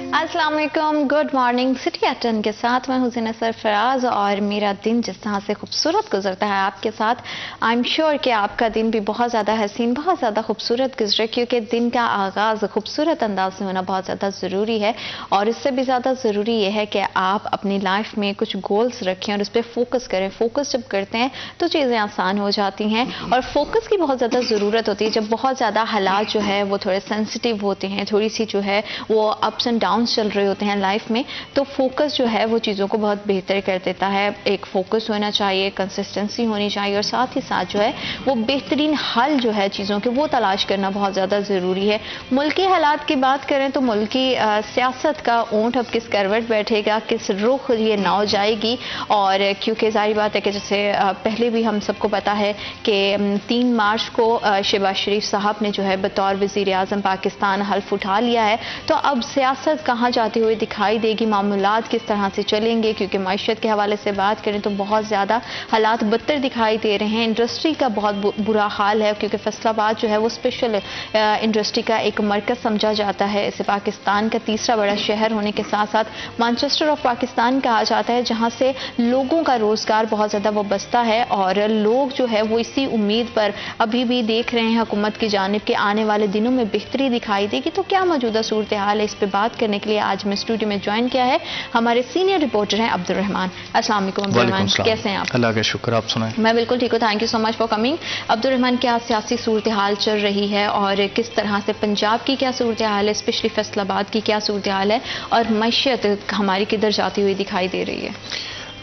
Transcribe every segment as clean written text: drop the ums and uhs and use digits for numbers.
अस्सलाम वालेकुम, good morning. City eight 10 के साथ मैं हुसैन सरफराज और मेरा दिन जिस तरह से खूबसूरत गुजरता है आपके साथ, आई एम श्योर कि आपका दिन भी बहुत ज़्यादा हसीन, बहुत ज़्यादा खूबसूरत गुजरे, क्योंकि दिन का आगाज़ खूबसूरत अंदाज से होना बहुत ज़्यादा ज़रूरी है। और इससे भी ज़्यादा ज़रूरी यह है कि आप अपनी लाइफ में कुछ गोल्स रखें और उस पर फोकस करें। फोकस जब करते हैं तो चीज़ें आसान हो जाती हैं और फोकस की बहुत ज़्यादा ज़रूरत होती है जब बहुत ज़्यादा हालात जो है वो थोड़े सेंसिटिव होते हैं, थोड़ी सी जो है वो अप्स एंड डाउन चल रहे होते हैं लाइफ में, तो फोकस जो है वो चीज़ों को बहुत बेहतर कर देता है। एक फोकस होना चाहिए, कंसिस्टेंसी होनी चाहिए और साथ ही साथ जो है वो बेहतरीन हल जो है चीज़ों के वो तलाश करना बहुत ज़्यादा ज़रूरी है। मुल्की हालात की बात करें तो मुल्की सियासत का ऊँट अब किस करवट बैठेगा, किस रुख ये नाव जाएगी। और क्योंकि जाहिर बात है कि जैसे पहले भी हम सबको पता है कि 3 मार्च को शहबाज शरीफ साहब ने जो है बतौर वज़ीर आज़म पाकिस्तान हल्फ उठा लिया है, तो अब सियासत कहाँ जाती हुई दिखाई देगी, मामूलात किस तरह से चलेंगे। क्योंकि माशियत के हवाले से बात करें तो बहुत ज़्यादा हालात बदतर दिखाई दे रहे हैं। इंडस्ट्री का बहुत बुरा हाल है, क्योंकि फैसलाबाद जो है वो स्पेशल इंडस्ट्री का एक मरकज़ समझा जाता है। इसे पाकिस्तान का तीसरा बड़ा शहर होने के साथ साथ मैनचेस्टर ऑफ पाकिस्तान कहा जाता है, जहाँ से लोगों का रोज़गार बहुत ज़्यादा वो बसता है। और लोग जो है वो इसी उम्मीद पर अभी भी देख रहे हैं हुकूमत की जानिब के आने वाले दिनों में बेहतरी दिखाई देगी। तो क्या मौजूदा सूरत हाल है, इस पर बात करने के लिए आज मैं स्टूडियो में ज्वाइन किया है हमारे सीनियर रिपोर्टर हैं अब्दुल रहमान। अस्सलाम वालेकुम अब्दुल रहमान, कैसे हैं आप? अल्लाह का शुक्र, आप सुनाएं। मैं बिल्कुल ठीक हूँ, thank you so much for coming. Abdul Rahman, क्या सियासी सूरत हाल चल रही है और किस तरह से पंजाब की क्या सूरत हाल है, स्पेशली फैसलाबाद की क्या सूरत हाल है और मैशियत हमारी किधर जाती हुई दिखाई दे रही है?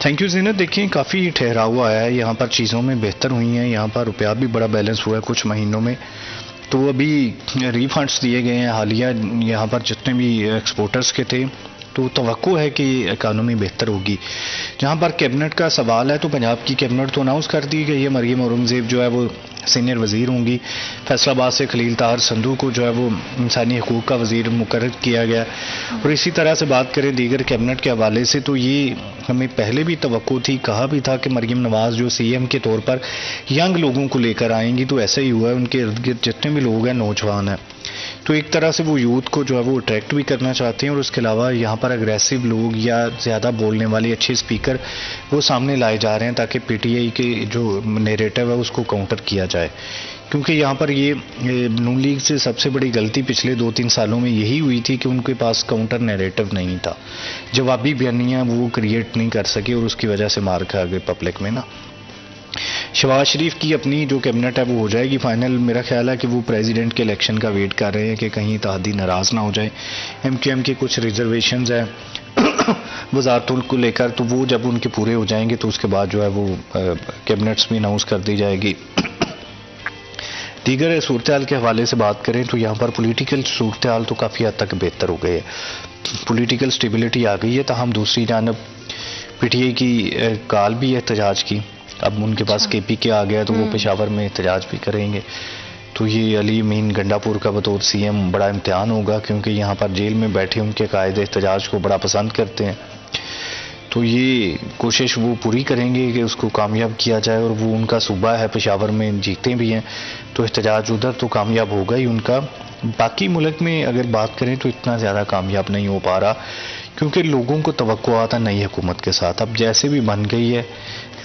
थैंक यू ज़ीनत। देखिए, काफ़ी ठहराव आया है यहाँ पर, चीज़ों में बेहतर हुई हैं, यहाँ पर रुपया भी बड़ा बैलेंस हुआ है कुछ महीनों में। तो अभी रीफंड्स दिए गए हैं हालिया यहाँ पर जितने भी एक्सपोर्टर्स के थे, तो तवक्को है कि इकानमी बेहतर होगी। जहाँ पर कैबिनेट का सवाल है तो पंजाब की कैबिनेट तो अनाउंस कर दी गई है, मरियम औरंगज़ेब जो है वो सीनियर वज़ीर होंगी। फैसलाबाद से खलील ताहर संधू को जो है वो इंसानी हकूक़ का वज़ीर मुकर्रर किया गया। और इसी तरह से बात करें दीगर कैबिनेट के हवाले से तो ये हमें पहले भी तवक्को थी, कहा भी था कि मरियम नवाज़ जो CM के तौर पर यंग लोगों को लेकर आएंगी, तो ऐसा ही हुआ है। उनके इर्द गिर्द जितने भी लोग हैं नौजवान हैं, तो एक तरह से वो यूथ को जो है वो अट्रैक्ट भी करना चाहते हैं। और उसके अलावा यहाँ पर अग्रेसिव लोग या ज़्यादा बोलने वाले अच्छे स्पीकर वो सामने लाए जा रहे हैं ताकि PTI के जो नैरेटिव है उसको काउंटर किया जाए। क्योंकि यहाँ पर ये नून लीग से सबसे बड़ी गलती पिछले 2-3 सालों में यही हुई थी कि उनके पास काउंटर नैरेटिव नहीं था, जवाबी बयानियाँ वो क्रिएट नहीं कर सके और उसकी वजह से मार खा गए पब्लिक में ना। शहबाज शरीफ की अपनी जो कैबिनेट है वो हो जाएगी फाइनल। मेरा ख्याल है कि वो प्रेसिडेंट के इलेक्शन का वेट कर रहे हैं कि कहीं इत्तेहादी नाराज़ ना हो जाए। MQM के कुछ रिजर्वेशंस हैं वजारतों को लेकर, तो वो जब उनके पूरे हो जाएंगे तो उसके बाद जो है वो कैबिनेट्स भी अनाउंस कर दी जाएगी। दीगर सूरत हाल के हवाले से बात करें तो यहाँ पर पॉलिटिकल सूरत हाल तो काफ़ी हद तक बेहतर हो गई है, पॉलिटिकल स्टेबिलिटी आ गई है। तहम दूसरी जानब PTI की काल भी है एहतजाज की, अब उनके पास KPK आ गया तो वो पेशावर में एहतजाज भी करेंगे। तो ये अली अमीन गंडापुर का बतौर CM बड़ा इम्तिहान होगा, क्योंकि यहाँ पर जेल में बैठे उनके कायदे एहतजाज को बड़ा पसंद करते हैं। तो ये कोशिश वो पूरी करेंगे कि उसको कामयाब किया जाए। और वो उनका सूबा है, पेशावर में जीते भी हैं, तो एहतजाज उधर तो कामयाब होगा ही उनका। बाकी मुल्क में अगर बात करें तो इतना ज़्यादा कामयाब नहीं हो पा रहा, क्योंकि लोगों को तवक्को आता नई हुकूमत के साथ। अब जैसे भी बन गई है,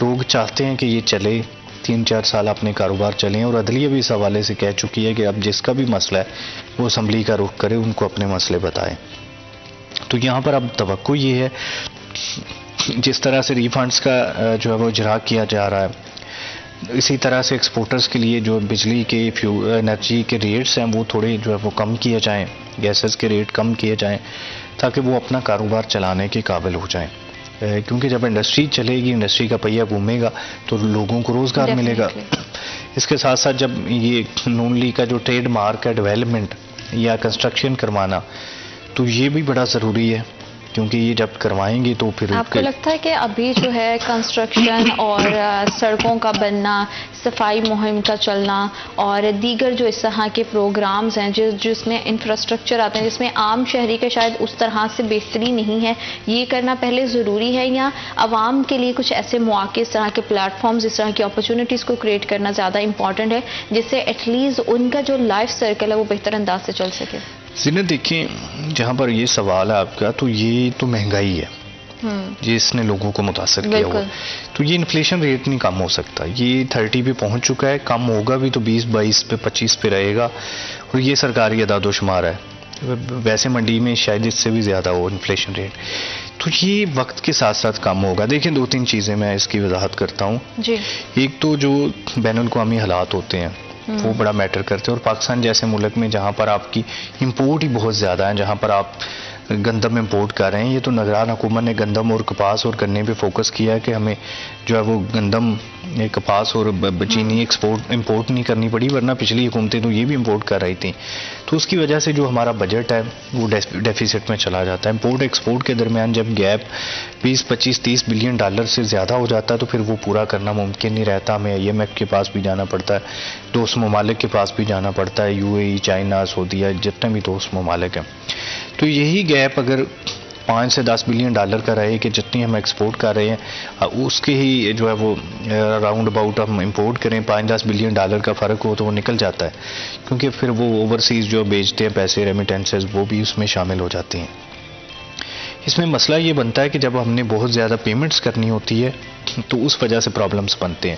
लोग चाहते हैं कि ये चले, 3-4 साल अपने कारोबार चलें। और अदलिया भी इस हवाले से कह चुकी है कि अब जिसका भी मसला है वो असम्बली का रुख करे, उनको अपने मसले बताएं। तो यहाँ पर अब तवक्को ये है, जिस तरह से रीफंड्स का जो है वो इजरा किया जा रहा है, इसी तरह से एक्सपोर्टर्स के लिए जो बिजली के एनर्जी के रेट्स हैं वो थोड़े जो है वो कम किए जाएँ, गैसेस के रेट कम किए जाएँ, ताकि वो अपना कारोबार चलाने के काबिल हो जाएं। क्योंकि जब इंडस्ट्री चलेगी, इंडस्ट्री का पहिया घूमेगा तो लोगों को रोज़गार मिलेगा। इसके साथ साथ जब ये नून लीग का जो ट्रेड मार्क है डेवलपमेंट या कंस्ट्रक्शन करवाना, तो ये भी बड़ा ज़रूरी है, क्योंकि ये जब करवाएंगे तो फिर आपको लगता है कि अभी जो है कंस्ट्रक्शन और सड़कों का बनना, सफाई मुहिम का चलना और दीगर जो इस तरह के प्रोग्राम्स हैं जिसमें इंफ्रास्ट्रक्चर आते हैं, जिसमें आम शहरी के शायद उस तरह से बेहतरी नहीं है, ये करना पहले ज़रूरी है, या आवाम के लिए कुछ ऐसे मौके, इस तरह के प्लेटफॉर्म्स, इस तरह की अपॉर्चुनिटीज़ को क्रिएट करना ज़्यादा इंपॉर्टेंट है, जिससे एटलीस्ट उनका जो लाइफ सर्कल है वो बेहतर अंदाज से चल सके? सीने देखें, जहाँ पर ये सवाल है आपका, तो ये तो महंगाई है जिसने लोगों को मुतासर किया हुआ। तो ये इन्फ्लेशन रेट नहीं कम हो सकता, ये 30 पे पहुंच चुका है, कम होगा भी तो 20, 22 पे, 25 पे रहेगा। और ये सरकारी अदादोशुमार है, वैसे मंडी में शायद इससे भी ज़्यादा हो इन्फ्लेशन रेट। तो ये वक्त के साथ साथ कम होगा। देखिए 2-3 चीज़ें मैं इसकी वजाहत करता हूँ। एक तो जो बैनुल-अक़वामी हालात होते हैं वो बड़ा मैटर करते हैं, और पाकिस्तान जैसे मुल्क में जहाँ पर आपकी इंपोर्ट ही बहुत ज़्यादा है, जहाँ पर आप गंदम इंपोर्ट कर रहे हैं, ये तो निगरान हुकूमत ने गंदम और कपास और गन्ने पे फोकस किया है कि हमें जो है वो गंदम, कपास और चीनी इंपोर्ट नहीं करनी पड़ी, वरना पिछली हुकूमतें तो ये भी इंपोर्ट कर रही थी। तो उसकी वजह से जो हमारा बजट है वो डेफिसिट में चला जाता है। इंपोर्ट एक्सपोर्ट के दरमियान जब गैप 20, 25, 30 बिलियन डॉलर से ज़्यादा हो जाता है तो फिर वो पूरा करना मुमकिन नहीं रहता। हमें IMF के पास भी जाना पड़ता है, दोस्त ममालिक के पास भी जाना पड़ता है, UAE, चाइना, सऊदीया, जितने भी दोस्त ममालिक हैं। तो यही गैप अगर 5 से 10 बिलियन डॉलर का रहे कि जितनी हम एक्सपोर्ट कर रहे हैं उसके ही जो है वो राउंड अबाउट हम इंपोर्ट करें, 5-10 बिलियन डॉलर का फ़र्क हो तो वो निकल जाता है, क्योंकि फिर वो ओवरसीज़ जो बेचते हैं पैसे, रेमिटेंसेस, वो भी उसमें शामिल हो जाती हैं। इसमें मसला ये बनता है कि जब हमने बहुत ज़्यादा पेमेंट्स करनी होती है तो उस वजह से प्रॉब्लम्स बनते हैं।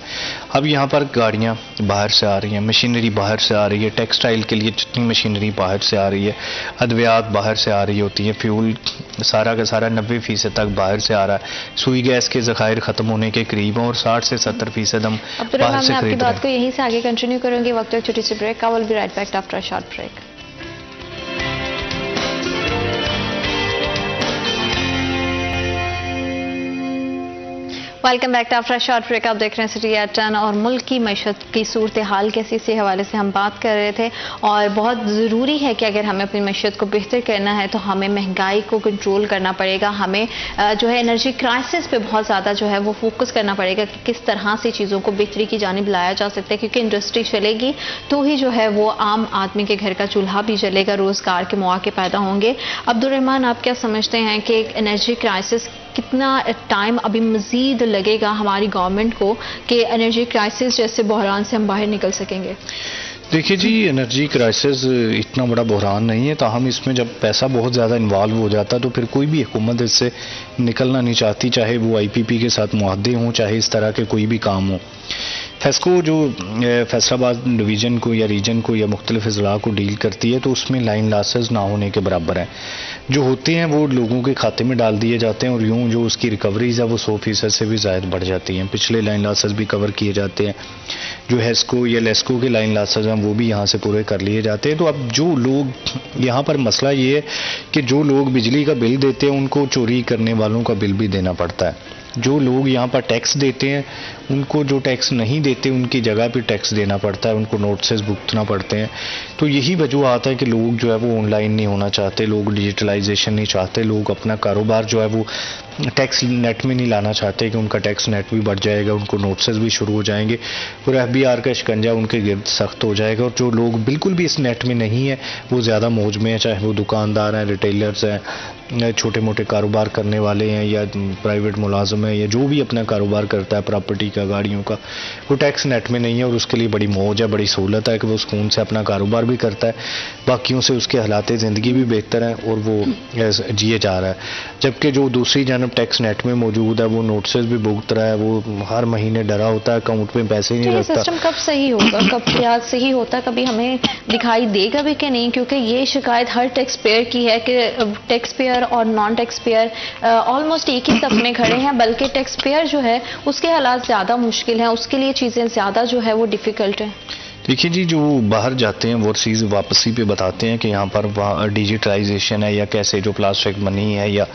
अब यहाँ पर गाड़ियाँ बाहर से आ रही हैं, मशीनरी बाहर से आ रही है, टेक्सटाइल के लिए जितनी मशीनरी बाहर से आ रही है, अद्वियात बाहर से आ रही होती है, फ्यूल सारा का सारा 90% तक बाहर से आ रहा है, सुई गैस के ज़खायर ख़त्म होने के करीब हैं और 60 से 70% हम बाहर से खरीद रहे हैं। बात को यहीं से आगे कंटिन्यू करूँगी, वक्त एक छोटी सी break. I will be right back after a short break. Welcome back after short break. आप देख रहे हैं सिटी एट 10 और मुल्क की मईशत की सूरत हाल कैसी, इसी हवाले से हम बात कर रहे थे। और बहुत ज़रूरी है कि अगर हमें अपनी मईशत को बेहतर करना है तो हमें महंगाई को कंट्रोल करना पड़ेगा, हमें जो है एनर्जी क्राइसिस पे बहुत ज़्यादा जो है वो फोकस करना पड़ेगा कि किस तरह से चीज़ों को बेहतरी की जानिब लाया जा सकता है, क्योंकि इंडस्ट्री चलेगी तो ही जो है वो आम आदमी के घर का चूल्हा भी जलेगा, रोज़गार के मौके पैदा होंगे। अब्दुर्रहमान, आप क्या समझते हैं कि एनर्जी क्राइसिस कितना टाइम अभी मज़ीद लगेगा हमारी गवर्नमेंट को कि एनर्जी क्राइसिस जैसे बहरान से हम बाहर निकल सकेंगे? देखिए जी, एनर्जी क्राइसिस इतना बड़ा बहरान नहीं है, ताहम इसमें जब पैसा बहुत ज़्यादा इन्वॉल्व हो जाता है तो फिर कोई भी हुकूमत इससे निकलना नहीं चाहती, चाहे वो IPP के साथ मुआहदे हों, चाहे इस तरह के कोई भी काम हो। फेस्को जो फैसलाबाद डिवीज़न को या रीजन को या मुख्तलिफ अजला को डील करती है तो उसमें लाइन लॉसेस ना होने के बराबर हैं। जो होते हैं वो लोगों के खाते में डाल दिए जाते हैं और यूं जो उसकी रिकवरीज है वो 100% से भी ज़ायद बढ़ जाती हैं। पिछले लाइन लॉसेस भी कवर किए जाते हैं, जो हेस्को या लेस्को के लाइन लॉसेस हैं वो भी यहाँ से पूरे कर लिए जाते हैं। तो अब जो लोग, यहाँ पर मसला ये है कि जो लोग बिजली का बिल देते हैं उनको चोरी करने वालों का बिल भी देना पड़ता है। जो लोग यहाँ पर टैक्स देते हैं उनको जो टैक्स नहीं देते उनकी जगह पे टैक्स देना पड़ता है, उनको नोटिस भुगतना पड़ते हैं। तो यही वजूहत है कि लोग जो है वो ऑनलाइन नहीं होना चाहते, लोग डिजिटलाइजेशन नहीं चाहते, लोग अपना कारोबार जो है वो टैक्स नेट में नहीं लाना चाहते कि उनका टैक्स नेट भी बढ़ जाएगा, उनको नोटिस भी शुरू हो जाएंगे और FBR का शिकंजा उनके गिर्द सख्त हो जाएगा। और जो लोग बिल्कुल भी इस नेट में नहीं है वो ज़्यादा मौज में है, चाहे वो दुकानदार हैं, रिटेलर्स हैं, छोटे मोटे कारोबार करने वाले हैं या प्राइवेट मुलाजिम है या जो भी अपना कारोबार करता है प्रॉपर्टी का, गाड़ियों का, वो टैक्स नेट में नहीं है और उसके लिए बड़ी मौज है, बड़ी सहूलत है कि वो सुकून से अपना कारोबार भी करता है, बाकियों से उसके हालात ज़िंदगी भी बेहतर हैं और वो जिए जा रहा है। जबकि जो दूसरी जानब टैक्स नेट में मौजूद है वो नोटिस भी भुगत रहा है, वो हर महीने डरा होता है, अकाउंट में पैसे नहीं रखता। सिस्टम कब सही होगा, कब क्या सही होता, कभी हमें दिखाई देगा भी कि नहीं? क्योंकि ये शिकायत हर टैक्स पेयर की है कि टैक्स पेयर और नॉन टैक्स पेयर ऑलमोस्ट एक ही सफ में खड़े हैं, बल्कि टैक्स पेयर जो है उसके हालात ज़्यादा मुश्किल हैं, उसके लिए चीज़ें ज़्यादा जो है वो डिफ़िकल्ट हैं। देखिए जी, जो बाहर जाते हैं वो चीज़ वापसी पे बताते हैं कि यहाँ पर डिजिटलाइजेशन है या कैसे जो प्लास्टिक मनी है या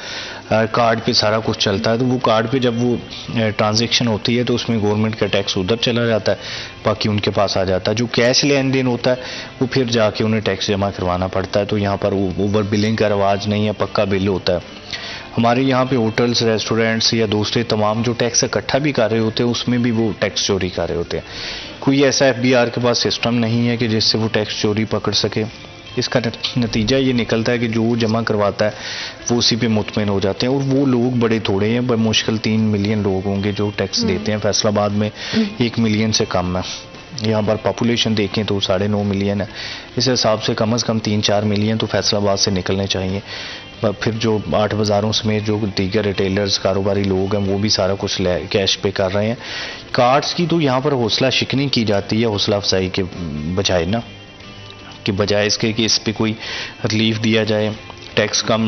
कार्ड पे सारा कुछ चलता है, तो वो कार्ड पे जब वो ट्रांजैक्शन होती है तो उसमें गवर्नमेंट का टैक्स उधर चला जाता है, बाकी उनके पास आ जाता है। जो कैश लेन देन होता है वो फिर जाके उन्हें टैक्स जमा करवाना पड़ता है। तो यहाँ पर ओवर बिलिंग का रवाज नहीं है, पक्का बिल होता है। हमारे यहाँ पे होटल्स, रेस्टोरेंट्स या दूसरे तमाम जो टैक्स इकट्ठा भी कर रहे होते हैं उसमें भी वो टैक्स चोरी कर रहे होते हैं। कोई ऐसा FBR के पास सिस्टम नहीं है कि जिससे वो टैक्स चोरी पकड़ सके। इसका नतीजा ये निकलता है कि जो जमा करवाता है वो उसी पे मुतमईन हो जाते हैं और वो लोग बड़े थोड़े हैं, मुश्किल 3 मिलियन लोग होंगे जो टैक्स देते हैं। फैसलाबाद में 1 मिलियन से कम है। यहाँ पर पॉपुलेशन देखें तो 9.5 मिलियन है। इस हिसाब से कम 3-4 मिलियन तो फैसलाबाद से निकलने चाहिए। फिर जो 8 बाज़ारों समेत जो दीगर रिटेलर्स कारोबारी लोग हैं वो भी सारा कुछ कैश पे कर रहे हैं। कार्ड्स की तो यहाँ पर हौसला शिकनी की जाती है, हौसला अफजाई के बजाय ना, कि बजाय इसके कि इस पर कोई रिलीफ दिया जाए, टैक्स कम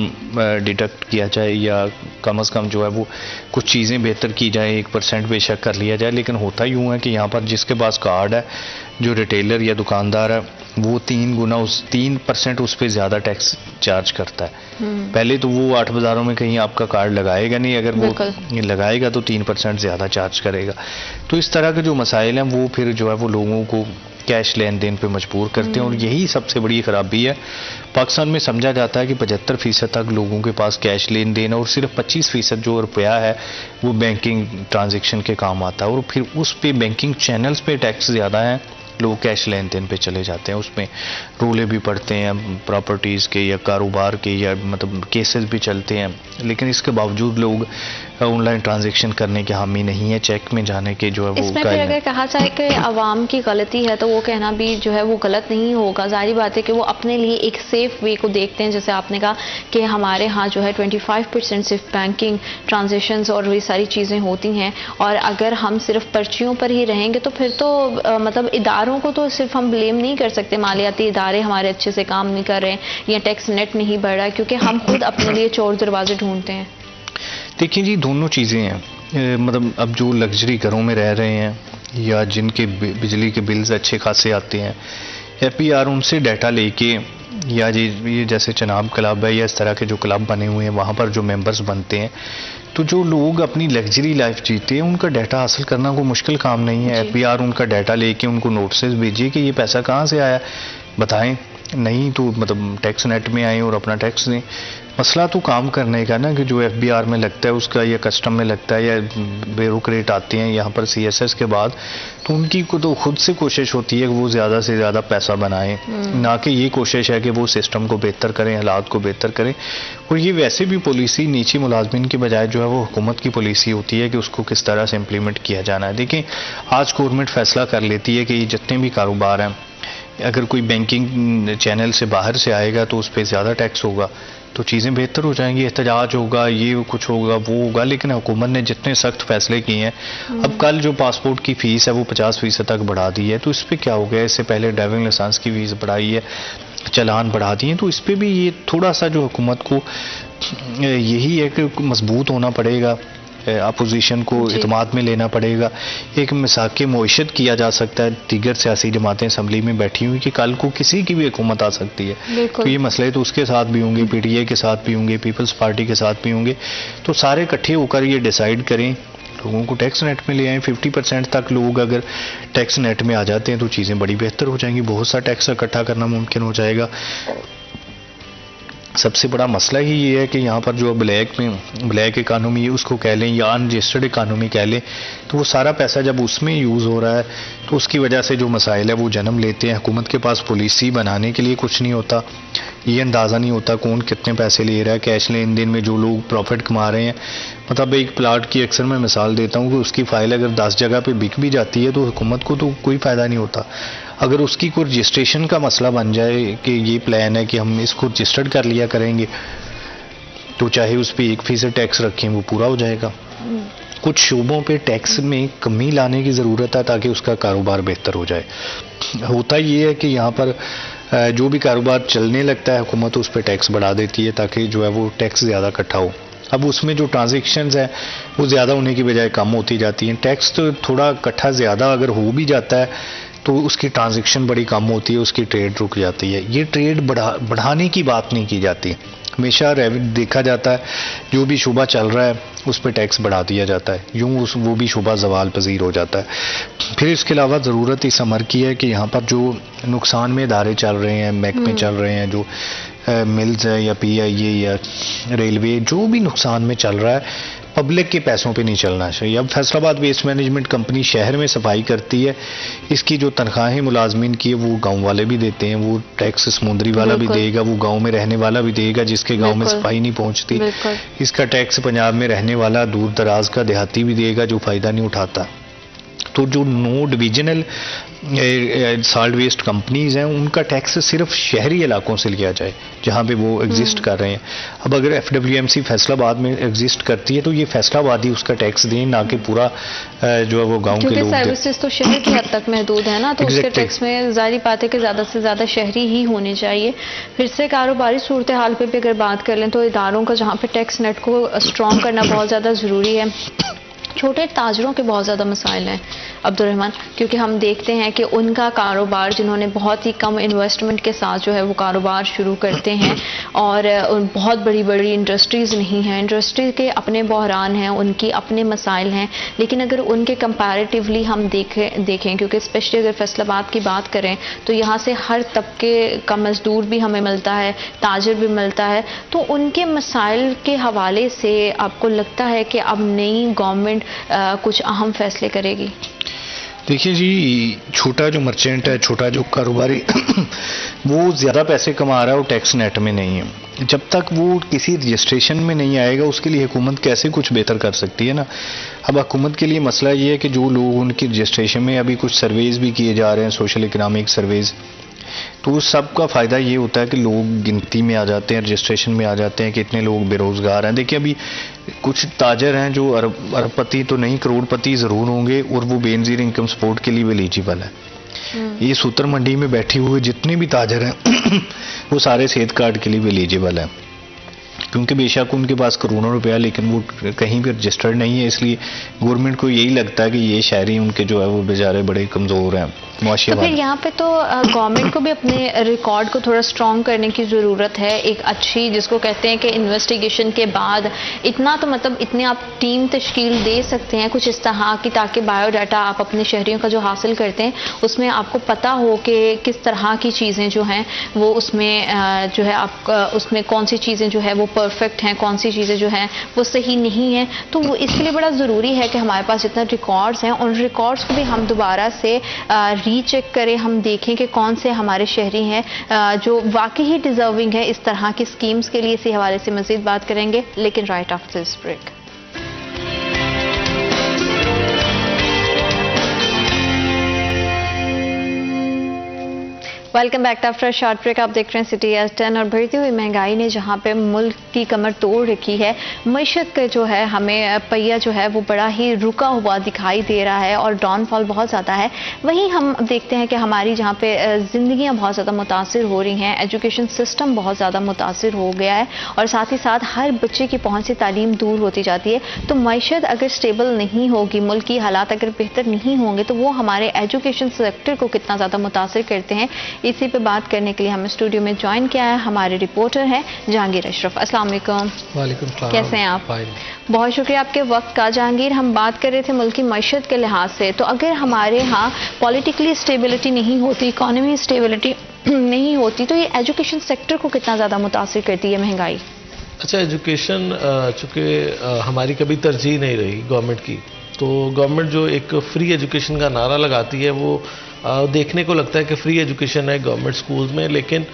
डिडक्ट किया जाए, या कम से कम जो है वो कुछ चीज़ें बेहतर की जाए, 1% बेशक कर लिया जाए। लेकिन होता यूँ है कि यहाँ पर जिसके पास कार्ड है, जो रिटेलर या दुकानदार है, वो 3% उस पर ज़्यादा टैक्स चार्ज करता है। पहले तो वो 8 बाज़ारों में कहीं आपका कार्ड लगाएगा नहीं, अगर वो लगाएगा तो 3% ज़्यादा चार्ज करेगा। तो इस तरह के जो मसाइल हैं वो फिर जो है वो लोगों को कैश लेन देन पे मजबूर करते हैं, और यही सबसे बड़ी खराबी है। पाकिस्तान में समझा जाता है कि 75% तक लोगों के पास कैश लेन देन है, और सिर्फ 25% जो रुपया है वो बैंकिंग ट्रांजैक्शन के काम आता है, और फिर उस पे बैंकिंग चैनल्स पे टैक्स ज़्यादा है, लोग कैश लेन देन पे चले जाते हैं, उसमें रोले भी पड़ते हैं प्रॉपर्टीज़ के या कारोबार के, या मतलब केसेस भी चलते हैं। लेकिन इसके बावजूद लोग ऑनलाइन ट्रांजैक्शन करने के हामी नहीं है, चेक में जाने के जो है वो इसमें फिर अगर कहा जाए कि आवाम की गलती है तो वो कहना भी जो है वो गलत नहीं होगा। जाहिर बात है कि वो अपने लिए एक सेफ वे को देखते हैं। जैसे आपने कहा कि हमारे यहाँ जो है 25% सिर्फ बैंकिंग ट्रांजेक्शन्स और ये सारी चीज़ें होती हैं, और अगर हम सिर्फ पर्चियों पर ही रहेंगे तो फिर तो मतलब इदारों को तो सिर्फ हम ब्लेम नहीं कर सकते, मालियाती इदारे हमारे अच्छे से काम नहीं कर रहे हैं या टैक्स नेट नहीं बढ़ रहा है, क्योंकि हम खुद अपने लिए चोर दरवाजे ढूंढते हैं। देखिए जी, दोनों चीज़ें हैं। मतलब अब जो लग्जरी घरों में रह रहे हैं या जिनके बिजली के बिल्स अच्छे खासे आते हैं, FBR उनसे डाटा लेके, या ये जैसे चनाब क्लब है या इस तरह के जो क्लब बने हुए हैं वहाँ पर जो मेंबर्स बनते हैं, तो जो लोग अपनी लग्जरी लाइफ जीते हैं उनका डाटा हासिल करना कोई मुश्किल काम नहीं है। FBR उनका डाटा लेके उनको नोटिस भेजिए कि ये पैसा कहाँ से आया, बताएं। नहीं तो मतलब टैक्स नेट में आए और अपना टैक्स दें। मसला तो काम करने का ना, कि जो FBR में लगता है उसका, या कस्टम में लगता है, या ब्यूरोक्रेट आते हैं यहाँ पर CSS के बाद, तो उनकी को तो खुद से कोशिश होती है कि वो ज़्यादा से ज़्यादा पैसा बनाएं, ना कि ये कोशिश है कि वो सिस्टम को बेहतर करें, हालात को बेहतर करें। और ये वैसे भी पॉलिसी नीची मुलाजमिन की बजाय जो है वो हुकूमत की पॉलिसी होती है कि उसको किस तरह से इम्प्लीमेंट किया जाना है। देखें, आज गवर्नमेंट फैसला कर लेती है कि जितने भी कारोबार हैं, अगर कोई बैंकिंग चैनल से बाहर से आएगा तो उस पर ज़्यादा टैक्स होगा, तो चीज़ें बेहतर हो जाएंगी, एहतजाज होगा, ये कुछ होगा, वो होगा। लेकिन हुकूमत ने जितने सख्त फैसले किए हैं, अब कल जो पासपोर्ट की फ़ीस है वो 50% तक बढ़ा दी है, तो इस पर क्या हो गया? इससे पहले ड्राइविंग लाइसेंस की फ़ीस बढ़ाई है, चलान बढ़ा दिए, तो इस पर भी ये थोड़ा सा जो हुकूमत को यही है कि मजबूत होना पड़ेगा, अपोजिशन को इत्मीनान में लेना पड़ेगा। एक मिसाक मुआशत किया जा सकता है दीगर सियासी जमातें असम्बली में बैठी हुई कि कल को किसी की भी हुकूमत आ सकती है, तो ये मसले तो उसके साथ भी होंगे, PTI के साथ भी होंगे, पीपल्स पार्टी के साथ भी होंगे। तो सारे इकट्ठे होकर ये डिसाइड करें, लोगों को टैक्स नेट में ले आएँ। 50% तक लोग अगर टैक्स नेट में आ जाते हैं तो चीज़ें बड़ी बेहतर हो जाएंगी, बहुत सा टैक्स इकट्ठा करना मुमकिन हो जाएगा। सबसे बड़ा मसला ही ये है कि यहाँ पर जो ब्लैक इकानमी है उसको कह लें या अनरजिस्टर्ड इकानमी कह लें, तो वो सारा पैसा जब उसमें यूज़ हो रहा है तो उसकी वजह से जो मसाइल है वो जन्म लेते हैं। हुकूमत के पास पॉलिसी बनाने के लिए कुछ नहीं होता, ये अंदाज़ा नहीं होता कौन कितने पैसे ले रहा है। कैश लेन देन में जो लोग प्रॉफिट कमा रहे हैं, मतलब एक प्लाट की अक्सर मैं मिसाल देता हूँ कि उसकी फ़ाइल अगर 10 जगह पे बिक भी जाती है तो हुकूमत को तो कोई फ़ायदा नहीं होता। अगर उसकी कोई रजिस्ट्रेशन का मसला बन जाए कि ये प्लान है कि हम इसको रजिस्टर्ड कर लिया करेंगे, तो चाहे उस पर 1% टैक्स रखें वो पूरा हो जाएगा। कुछ शोबों पे टैक्स में कमी लाने की ज़रूरत है ताकि उसका कारोबार बेहतर हो जाए। होता ये है कि यहाँ पर जो भी कारोबार चलने लगता है हुकूमत उस पर टैक्स बढ़ा देती है ताकि जो है वो टैक्स ज़्यादा इकट्ठा हो। अब उसमें जो ट्रांजैक्शंस है वो ज़्यादा होने की बजाय कम होती जाती हैं। टैक्स तो थोड़ा इकट्ठा ज़्यादा अगर हो भी जाता है तो उसकी ट्रांजैक्शन बड़ी कम होती है, उसकी ट्रेड रुक जाती है। ये ट्रेड बढ़ाने की बात नहीं की जाती। हमेशा देखा जाता है जो भी शुबा चल रहा है उस पर टैक्स बढ़ा दिया जाता है, यूँ वो भी शुबा ज़वाल पजीर हो जाता है। फिर इसके अलावा ज़रूरत इस अमर की है कि यहाँ पर जो नुकसान में इदारे चल रहे हैं, महकमे चल रहे हैं, जो मिल्स है या PIA या रेलवे, जो भी नुकसान में चल रहा है पब्लिक के पैसों पे नहीं चलना चाहिए। अब फैसलाबाद वेस्ट मैनेजमेंट कंपनी शहर में सफाई करती है, इसकी जो तनख्वाहें मुलाजमीन की है वो गांव वाले भी देते हैं, वो टैक्स समुद्री वाला भी देगा, वो गांव में रहने वाला भी देगा जिसके गांव में सफाई नहीं पहुंचती। इसका टैक्स पंजाब में रहने वाला दूर दराज का देहाती भी देगा जो फ़ायदा नहीं उठाता। तो जो 9 डिविजनल सॉल्ट वेस्ट कंपनीज हैं उनका टैक्स सिर्फ शहरी इलाकों से लिया जाए जहाँ पे वो एग्जिस्ट कर रहे हैं। अब अगर FWMC फैसलाबाद में एग्जिस्ट करती है तो ये फैसलाबाद ही उसका टैक्स दें, ना कि पूरा जो है वो गांव के लोग। सर्विसेज तो शहर की हद तक महदूद है ना, तो उसके टैक्स में जाहिर बात है कि ज़्यादा से ज़्यादा शहरी ही होने चाहिए। फिर से कारोबारी सूरत हाल पे भी अगर बात कर लें तो इदारों का जहाँ पे टैक्स नेट को स्ट्रॉन्ग करना बहुत ज़्यादा ज़रूरी है। छोटे ताजरों के बहुत ज़्यादा मसाइल हैं अब्दुर्रहमान, क्योंकि हम देखते हैं कि उनका कारोबार जिन्होंने बहुत ही कम इन्वेस्टमेंट के साथ जो है वो कारोबार शुरू करते हैं और बहुत बड़ी बड़ी इंडस्ट्रीज़ नहीं हैं, इंडस्ट्री के अपने बहरान हैं, उनकी अपने मसाइल हैं, लेकिन अगर उनके कंपैरेटिवली हम देखें क्योंकि स्पेशली अगर फैसलाबाद की बात करें तो यहाँ से हर तबके का मजदूर भी हमें मिलता है, ताजर भी मिलता है, तो उनके मसाइल के हवाले से आपको लगता है कि अब नई गवर्नमेंट कुछ अहम फैसले करेगी? देखिए जी, छोटा जो मर्चेंट है, छोटा जो कारोबारी वो ज़्यादा पैसे कमा रहा है और टैक्स नेट में नहीं है, जब तक वो किसी रजिस्ट्रेशन में नहीं आएगा उसके लिए हुकूमत कैसे कुछ बेहतर कर सकती है ना। अब हुकूमत के लिए मसला ये है कि जो लोग उनकी रजिस्ट्रेशन में अभी कुछ सर्वेज भी किए जा रहे हैं, सोशल इकनॉमिक सर्वेज, तो उस सब का फ़ायदा ये होता है कि लोग गिनती में आ जाते हैं, रजिस्ट्रेशन में आ जाते हैं कि इतने लोग बेरोज़गार हैं। देखिए अभी कुछ ताजर हैं जो अरबपति तो नहीं, करोड़पति ज़रूर होंगे और वो बेनज़ीर इनकम सपोर्ट के लिए भी एलिजिबल है। ये सूतर मंडी में बैठे हुए जितने भी ताजर हैं वो सारे सेहत कार्ड के लिए भी एलिजिबल हैं, क्योंकि बेशक उनके पास करोड़ों रुपया लेकिन वो कहीं भी रजिस्टर्ड नहीं है। इसलिए गवर्नमेंट को यही लगता है कि ये शहरी उनके जो है वो बेचारे बड़े कमज़ोर हैं। तो फिर यहाँ पे तो गवर्नमेंट को भी अपने रिकॉर्ड को थोड़ा स्ट्रॉन्ग करने की ज़रूरत है, एक अच्छी जिसको कहते हैं कि इन्वेस्टिगेशन के बाद इतना तो मतलब इतने आप टीम तश्कील दे सकते हैं कुछ इस तरह की, ताकि बायोडाटा आप अपने शहरियों का जो हासिल करते हैं उसमें आपको पता हो कि किस तरह की चीज़ें जो हैं वो उसमें जो है आप उसमें कौन सी चीज़ें जो है वो परफेक्ट हैं, कौन सी चीज़ें जो हैं वो सही नहीं हैं। तो वो इसके लिए बड़ा ज़रूरी है कि हमारे पास जितना रिकॉर्ड्स हैं उन रिकॉर्ड्स को भी हम दोबारा से रीचेक करें, हम देखें कि कौन से हमारे शहरी हैं जो वाकई ही डिजर्विंग है इस तरह की स्कीम्स के लिए। इसी हवाले से मजीद बात करेंगे, लेकिन right after this break. Welcome back after short break. आप देख रहे हैं सिटी एस 10 और बढ़ती हुई महंगाई ने जहां पे मुल्क की कमर तोड़ रखी है, मईशत का जो है हमें पहिया जो है वो बड़ा ही रुका हुआ दिखाई दे रहा है और डाउनफॉल बहुत ज़्यादा है। वहीं हम देखते हैं कि हमारी जहां पे ज़िंदगियां बहुत ज़्यादा मुतासिर हो रही हैं, एजुकेशन सिस्टम बहुत ज़्यादा मुतासिर हो गया है और साथ ही साथ हर बच्चे की पहुँच से तालीम दूर होती जाती है। तो मईशत अगर स्टेबल नहीं होगी, मुल्क की हालात अगर बेहतर नहीं होंगे तो वो हमारे एजुकेशन सेक्टर को कितना ज़्यादा मुतासिर करते हैं, इसी पे बात करने के लिए हमें स्टूडियो में ज्वाइन किया है हमारे रिपोर्टर हैं जहांगीर अशरफ। अस्सलाम वालेकुम। वालेकुम सलाम। कैसे हैं आप? बहुत शुक्रिया आपके वक्त का। जहांगीर, हम बात कर रहे थे मुल्क की मईशत के लिहाज से, तो अगर हमारे यहाँ पॉलिटिकली स्टेबिलिटी नहीं होती, इकॉनमी स्टेबिलिटी नहीं होती, तो ये एजुकेशन सेक्टर को कितना ज़्यादा मुतासिर करती है महंगाई? अच्छा, एजुकेशन चूँकि हमारी कभी तरजीह नहीं रही गवर्नमेंट की, तो गवर्नमेंट जो एक फ्री एजुकेशन का नारा लगाती है वो देखने को लगता है कि फ्री एजुकेशन है गवर्नमेंट स्कूल्स में, लेकिन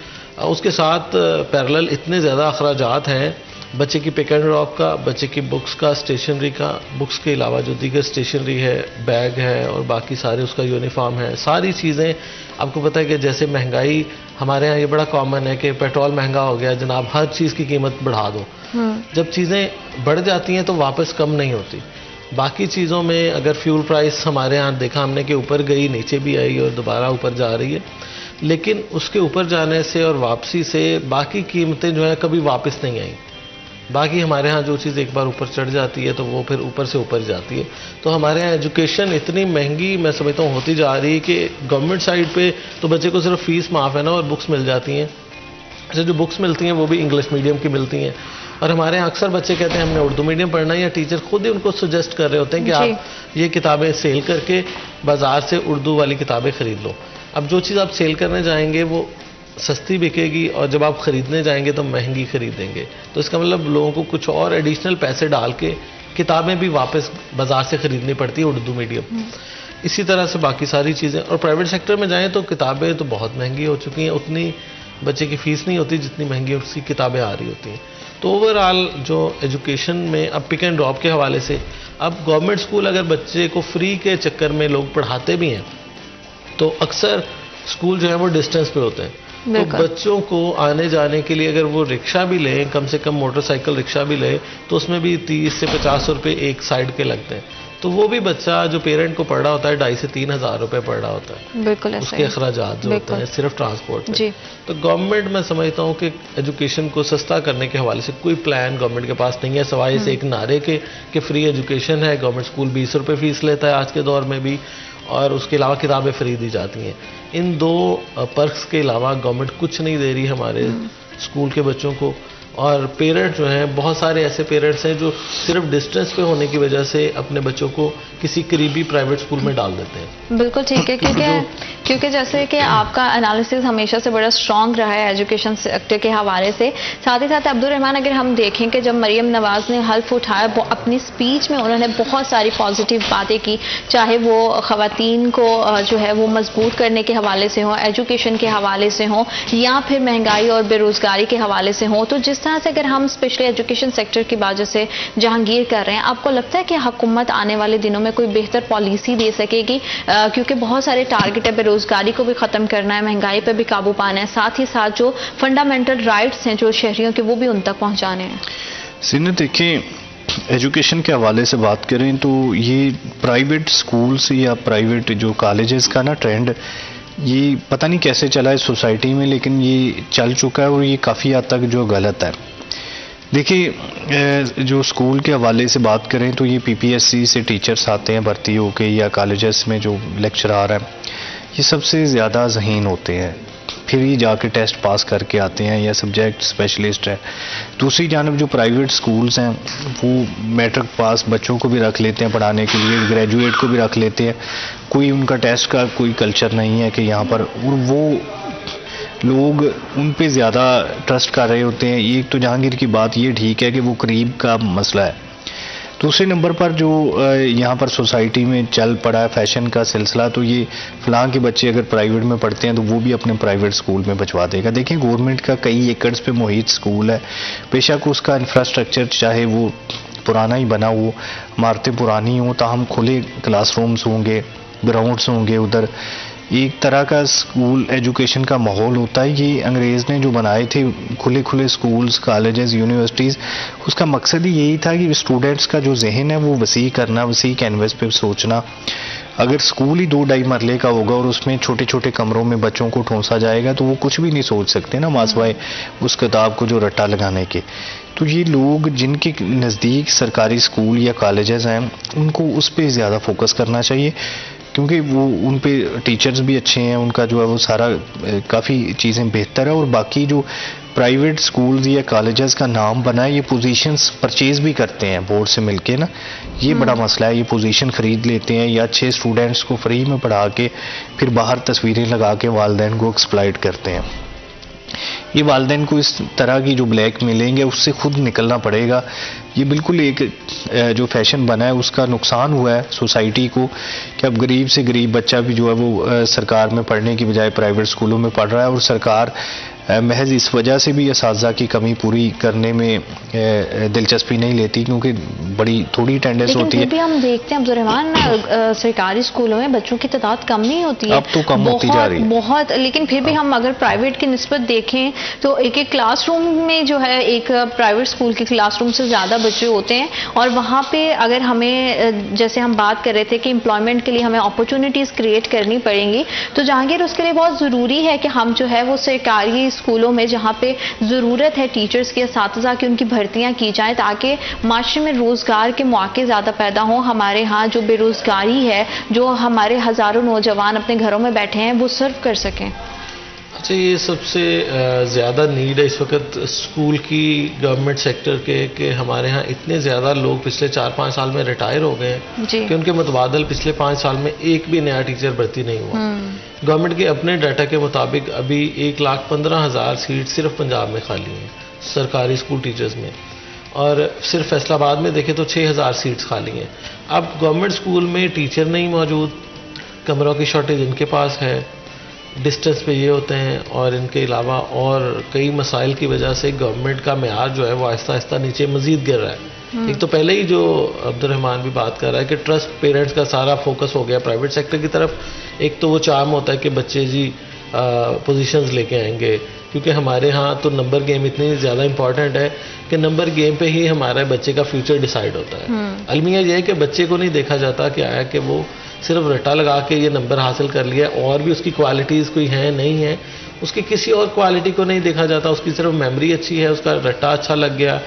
उसके साथ पैरेलल इतने ज़्यादा अखराजात हैं बच्चे की पिक एंड ड्रॉप का, बच्चे की बुक्स का, स्टेशनरी का, बुक्स के अलावा जो दीगर स्टेशनरी है, बैग है और बाकी सारे उसका यूनिफॉर्म है, सारी चीज़ें। आपको पता है कि जैसे महंगाई हमारे यहाँ ये बड़ा कॉमन है कि पेट्रोल महंगा हो गया जनाब, हर चीज़ की कीमत बढ़ा दो। जब चीज़ें बढ़ जाती हैं तो वापस कम नहीं होती। बाकी चीज़ों में अगर फ्यूल प्राइस हमारे यहाँ देखा हमने कि ऊपर गई, नीचे भी आई और दोबारा ऊपर जा रही है, लेकिन उसके ऊपर जाने से और वापसी से बाकी कीमतें जो हैं कभी वापस नहीं आई। बाकी हमारे यहाँ जो चीज़ एक बार ऊपर चढ़ जाती है तो वो फिर ऊपर से ऊपर जाती है। तो हमारे यहाँ एजुकेशन इतनी महंगी मैं समझता हूँ होती जा रही है कि गवर्नमेंट साइड पे तो बच्चे को सिर्फ फीस माफ़ है ना और बुक्स मिल जाती हैं। अच्छा, जो बुक्स मिलती हैं वो भी इंग्लिश मीडियम की मिलती हैं और हमारे यहाँ अक्सर बच्चे कहते हैं हमने उर्दू मीडियम पढ़ना है, या टीचर खुद ही उनको सजेस्ट कर रहे होते हैं कि आप ये किताबें सेल करके बाज़ार से उर्दू वाली किताबें ख़रीद लो। अब जो चीज़ आप सेल करने जाएंगे वो सस्ती बिकेगी और जब आप ख़रीदने जाएंगे तो महंगी ख़रीदेंगे, तो इसका मतलब लोगों को कुछ और एडिशनल पैसे डाल के किताबें भी वापस बाज़ार से ख़रीदनी पड़ती है उर्दू मीडियम। इसी तरह से बाकी सारी चीज़ें। और प्राइवेट सेक्टर में जाएँ तो किताबें तो बहुत महंगी हो चुकी हैं, उतनी बच्चे की फीस नहीं होती जितनी महंगी उसकी किताबें आ रही होती हैं। तो ओवरऑल जो एजुकेशन में अब पिक एंड ड्रॉप के हवाले से, अब गवर्नमेंट स्कूल अगर बच्चे को फ्री के चक्कर में लोग पढ़ाते भी हैं तो अक्सर स्कूल जो है वो डिस्टेंस पे होते हैं, तो बच्चों को आने जाने के लिए अगर वो रिक्शा भी लें, कम से कम मोटरसाइकिल रिक्शा भी लें, तो उसमें भी 30 से 50 रुपये एक साइड के लगते हैं। तो वो भी बच्चा जो पेरेंट को पढ़ रहा होता है 2,500 से 3,000 रुपये पढ़ रहा होता है, बिल्कुल उसके अखराजात जो होते हैं सिर्फ ट्रांसपोर्ट पे। तो गवर्नमेंट, मैं समझता हूँ कि एजुकेशन को सस्ता करने के हवाले से कोई प्लान गवर्नमेंट के पास नहीं है, सवाए इस एक नारे के कि फ्री एजुकेशन है। गवर्नमेंट स्कूल 20 रुपये फीस लेता है आज के दौर में भी, और उसके अलावा किताबें फ्री दी जाती हैं। इन दो पर्क्स के अलावा गवर्नमेंट कुछ नहीं दे रही हमारे स्कूल के बच्चों को। और पेरेंट्स जो हैं, बहुत सारे ऐसे पेरेंट्स हैं जो सिर्फ डिस्टेंस पे होने की वजह से अपने बच्चों को किसी करीबी प्राइवेट स्कूल में डाल देते हैं। बिल्कुल ठीक है, क्योंकि जैसे कि आपका एनालिसिस हमेशा से बड़ा स्ट्रॉन्ग रहा है एजुकेशन सेक्टर के हवाले से। साथ ही साथ अब्दुल रहमान, अगर हम देखें कि जब मरियम नवाज ने हल्फ उठाया, अपनी स्पीच में उन्होंने बहुत सारी पॉजिटिव बातें की, चाहे वो ख़वातीन को जो है वो मजबूत करने के हवाले से हो, एजुकेशन के हवाले से हो, या फिर महंगाई और बेरोज़गारी के हवाले से हो। तो जिस तरह से अगर हम स्पेशली एजुकेशन सेक्टर की बात जैसे जहांगीर कर रहे हैं, आपको लगता है कि हुकूमत आने वाले दिनों में कोई बेहतर पॉलिसी दे सकेगी? क्योंकि बहुत सारे टारगेट है, बेरोजगारी को भी ख़त्म करना है, महंगाई पर भी काबू पाना है, साथ ही साथ जो फंडामेंटल राइट्स हैं जो शहरियों के, वो भी उन तक पहुंचाने हैं। सीनत, देखिए, एजुकेशन के हवाले से बात करें तो ये प्राइवेट स्कूल्स या प्राइवेट जो कॉलेजेस का ना ट्रेंड, ये पता नहीं कैसे चला है सोसाइटी में, लेकिन ये चल चुका है और ये काफ़ी हद तक जो गलत है। देखिए, जो स्कूल के हवाले से बात करें तो ये पीपीएससी से टीचर्स आते हैं भर्ती होके, या कॉलेजेस में जो लेक्चरार हैं, ये सबसे ज़्यादा ज़हीन होते हैं, फिर ही जाके टेस्ट पास करके आते हैं या सब्जेक्ट स्पेशलिस्ट है। दूसरी जानब जो प्राइवेट स्कूल्स हैं वो मैट्रिक पास बच्चों को भी रख लेते हैं पढ़ाने के लिए, ग्रेजुएट को भी रख लेते हैं, कोई उनका टेस्ट का कोई कल्चर नहीं है कि यहाँ पर, और वो लोग उन पे ज़्यादा ट्रस्ट कर रहे होते हैं। एक तो जहांगीर की बात ये ठीक है कि वो करीब का मसला है। दूसरे नंबर पर जो यहाँ पर सोसाइटी में चल पड़ा है फैशन का सिलसिला, तो ये फलां के बच्चे अगर प्राइवेट में पढ़ते हैं तो वो भी अपने प्राइवेट स्कूल में भिजवा देगा। देखिए, गवर्नमेंट का कई एकड़ पे मुहित स्कूल है, बेशक उसका इंफ्रास्ट्रक्चर चाहे वो पुराना ही बना हो, इमारतें पुरानी हों, ताहम खुले क्लासरूम्स होंगे, ग्राउंड्स होंगे, उधर एक तरह का स्कूल एजुकेशन का माहौल होता है। ये अंग्रेज़ ने जो बनाए थे खुले खुले स्कूल्स, कॉलेजेस, यूनिवर्सिटीज़, उसका मकसद ही यही था कि स्टूडेंट्स का जो जहन है वो वसी करना, वसी कैनवस पे सोचना। अगर स्कूल ही 2-2.5 मरले का होगा और उसमें छोटे छोटे कमरों में बच्चों को ठूंसा जाएगा तो वो कुछ भी नहीं सोच सकते ना, मासवाए उस किताब को जो रट्टा लगाने के। तो ये लोग जिनके नज़दीक सरकारी स्कूल या कॉलेजेस हैं, उनको उस पर ज़्यादा फोकस करना चाहिए, क्योंकि वो उन पे टीचर्स भी अच्छे हैं, उनका जो है वो सारा काफ़ी चीज़ें बेहतर है। और बाकी जो प्राइवेट स्कूल्स या कॉलेजेस का नाम बना है, ये पोजीशंस परचेज भी करते हैं बोर्ड से मिलके ना, ये बड़ा मसला है। ये पोजीशन ख़रीद लेते हैं या अच्छे स्टूडेंट्स को फ्री में पढ़ा के फिर बाहर तस्वीरें लगा के वालिदैन को एक्सप्लॉइट करते हैं। ये वालिदैन को इस तरह की जो ब्लैक मिलेंगे उससे खुद निकलना पड़ेगा। ये बिल्कुल एक जो फैशन बना है उसका नुकसान हुआ है सोसाइटी को, कि अब गरीब से गरीब बच्चा भी जो है वो सरकार में पढ़ने की बजाय प्राइवेट स्कूलों में पढ़ रहा है, और सरकार महज इस वजह से भी असातिज़ा की कमी पूरी करने में दिलचस्पी नहीं लेती, क्योंकि बड़ी थोड़ी अटेंडेंस होती है। भी हम देखते हैं अब्दुल रहमान, सरकारी स्कूलों में बच्चों की तादाद कम नहीं होती है, अब तो कम होती जा रही है बहुत। लेकिन फिर भी हम अगर प्राइवेट की निस्बत देखें तो एक एक क्लासरूम में जो है एक प्राइवेट स्कूल के क्लासरूम से ज़्यादा बच्चे होते हैं। और वहाँ पे अगर हमें, जैसे हम बात कर रहे थे कि एम्प्लॉयमेंट के लिए हमें अपॉर्चुनिटीज़ क्रिएट करनी पड़ेंगी, तो जहांगीर उसके लिए बहुत ज़रूरी है कि हम जो है वो सरकारी स्कूलों में जहाँ पे ज़रूरत है टीचर्स की, असातिज़ा की, उनकी भर्तियाँ की जाएँ, ताकि माशरे में रोज़गार के मौके ज़्यादा पैदा हों। हमारे यहाँ जो बेरोज़गारी है, जो हमारे हज़ारों नौजवान अपने घरों में बैठे हैं, वो सर्व कर सकें। अच्छा, ये सबसे ज़्यादा नीड है इस वक्त स्कूल की गवर्नमेंट सेक्टर के, कि हमारे यहाँ इतने ज़्यादा लोग पिछले 4-5 साल में रिटायर हो गए हैं कि उनके मुतबादल पिछले 5 साल में एक भी नया टीचर भर्ती नहीं हुआ। गवर्नमेंट के अपने डाटा के मुताबिक अभी 1,15,000 सीट सिर्फ पंजाब में खाली हैं सरकारी स्कूल टीचर्स में, और सिर्फ फैसलाबाद में देखें तो 6,000 सीट्स खाली हैं। अब गवर्नमेंट स्कूल में टीचर नहीं मौजूद, कमरों की शॉर्टेज इनके पास है, डिस्टेंस पे ये होते हैं, और इनके अलावा और कई मसाइल की वजह से गवर्नमेंट का मेयार जो है वो आहिस्ता आहिस्ता नीचे मजीद गिर रहा है। एक तो पहले ही जो अब्दुर्रहमान भी बात कर रहा है कि ट्रस्ट पेरेंट्स का सारा फोकस हो गया प्राइवेट सेक्टर की तरफ। एक तो वो चार्म होता है कि बच्चे जी पोजीशंस लेके आएंगे, क्योंकि हमारे यहाँ तो नंबर गेम इतनी ज़्यादा इंपॉर्टेंट है कि नंबर गेम पे ही हमारे बच्चे का फ्यूचर डिसाइड होता है। अलमिया ये है कि बच्चे को नहीं देखा जाता कि आया कि वो सिर्फ रट्टा लगा के ये नंबर हासिल कर लिया, और भी उसकी क्वालिटीज़ कोई हैं नहीं है, उसकी किसी और क्वालिटी को नहीं देखा जाता। उसकी सिर्फ मेमोरी अच्छी है, उसका रट्टा अच्छा लग गया,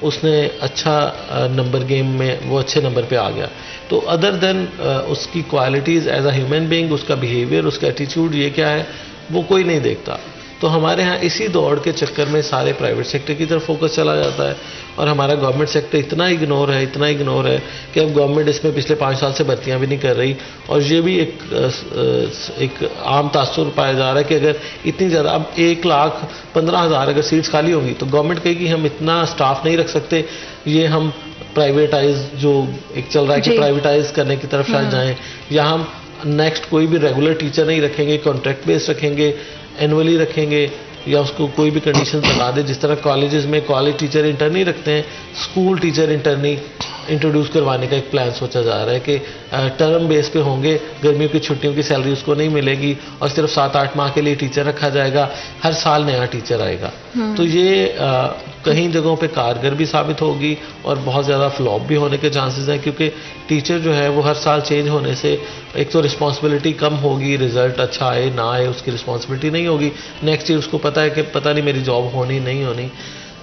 उसने अच्छा नंबर गेम में वो अच्छे नंबर पे आ गया, तो अदर देन उसकी qualities as a human being, उसका बिहेवियर, उसका एटीट्यूड, ये क्या है वो कोई नहीं देखता। तो हमारे यहाँ इसी दौड़ के चक्कर में सारे प्राइवेट सेक्टर की तरफ फोकस चला जाता है, और हमारा गवर्नमेंट सेक्टर इतना इग्नोर है कि अब गवर्नमेंट इसमें पिछले 5 साल से भर्तियाँ भी नहीं कर रही। और ये भी एक आम तासुर पाया जा रहा है कि अगर इतनी ज़्यादा, अब 1,15,000 अगर सीट्स खाली होंगी तो गवर्नमेंट कहेगी हम इतना स्टाफ नहीं रख सकते, ये हम प्राइवेटाइज जो एक चल रहा है कि प्राइवेटाइज करने की तरफ शायद जाएँ, या हम नेक्स्ट कोई भी रेगुलर टीचर नहीं रखेंगे, कॉन्ट्रैक्ट बेस्ड रखेंगे, एनुअली रखेंगे, या उसको कोई भी कंडीशन लगा दे। जिस तरह कॉलेजेस में कॉलेज टीचर इंटर्नी रखते हैं, स्कूल टीचर इंटर्नी इंट्रोड्यूस करवाने का एक प्लान सोचा जा रहा है कि टर्म बेस पे होंगे, गर्मियों की छुट्टियों की सैलरी उसको नहीं मिलेगी, और सिर्फ 7-8 माह के लिए टीचर रखा जाएगा, हर साल नया टीचर आएगा। तो ये कहीं जगहों पे कारगर भी साबित होगी और बहुत ज़्यादा फ्लॉप भी होने के चांसेस हैं, क्योंकि टीचर जो है वो हर साल चेंज होने से एक तो रिस्पॉन्सिबिलिटी कम होगी, रिजल्ट अच्छा आए ना आए उसकी रिस्पॉन्सिबिलिटी नहीं होगी, नेक्स्ट ईयर उसको पता है कि पता नहीं मेरी जॉब होनी नहीं होनी।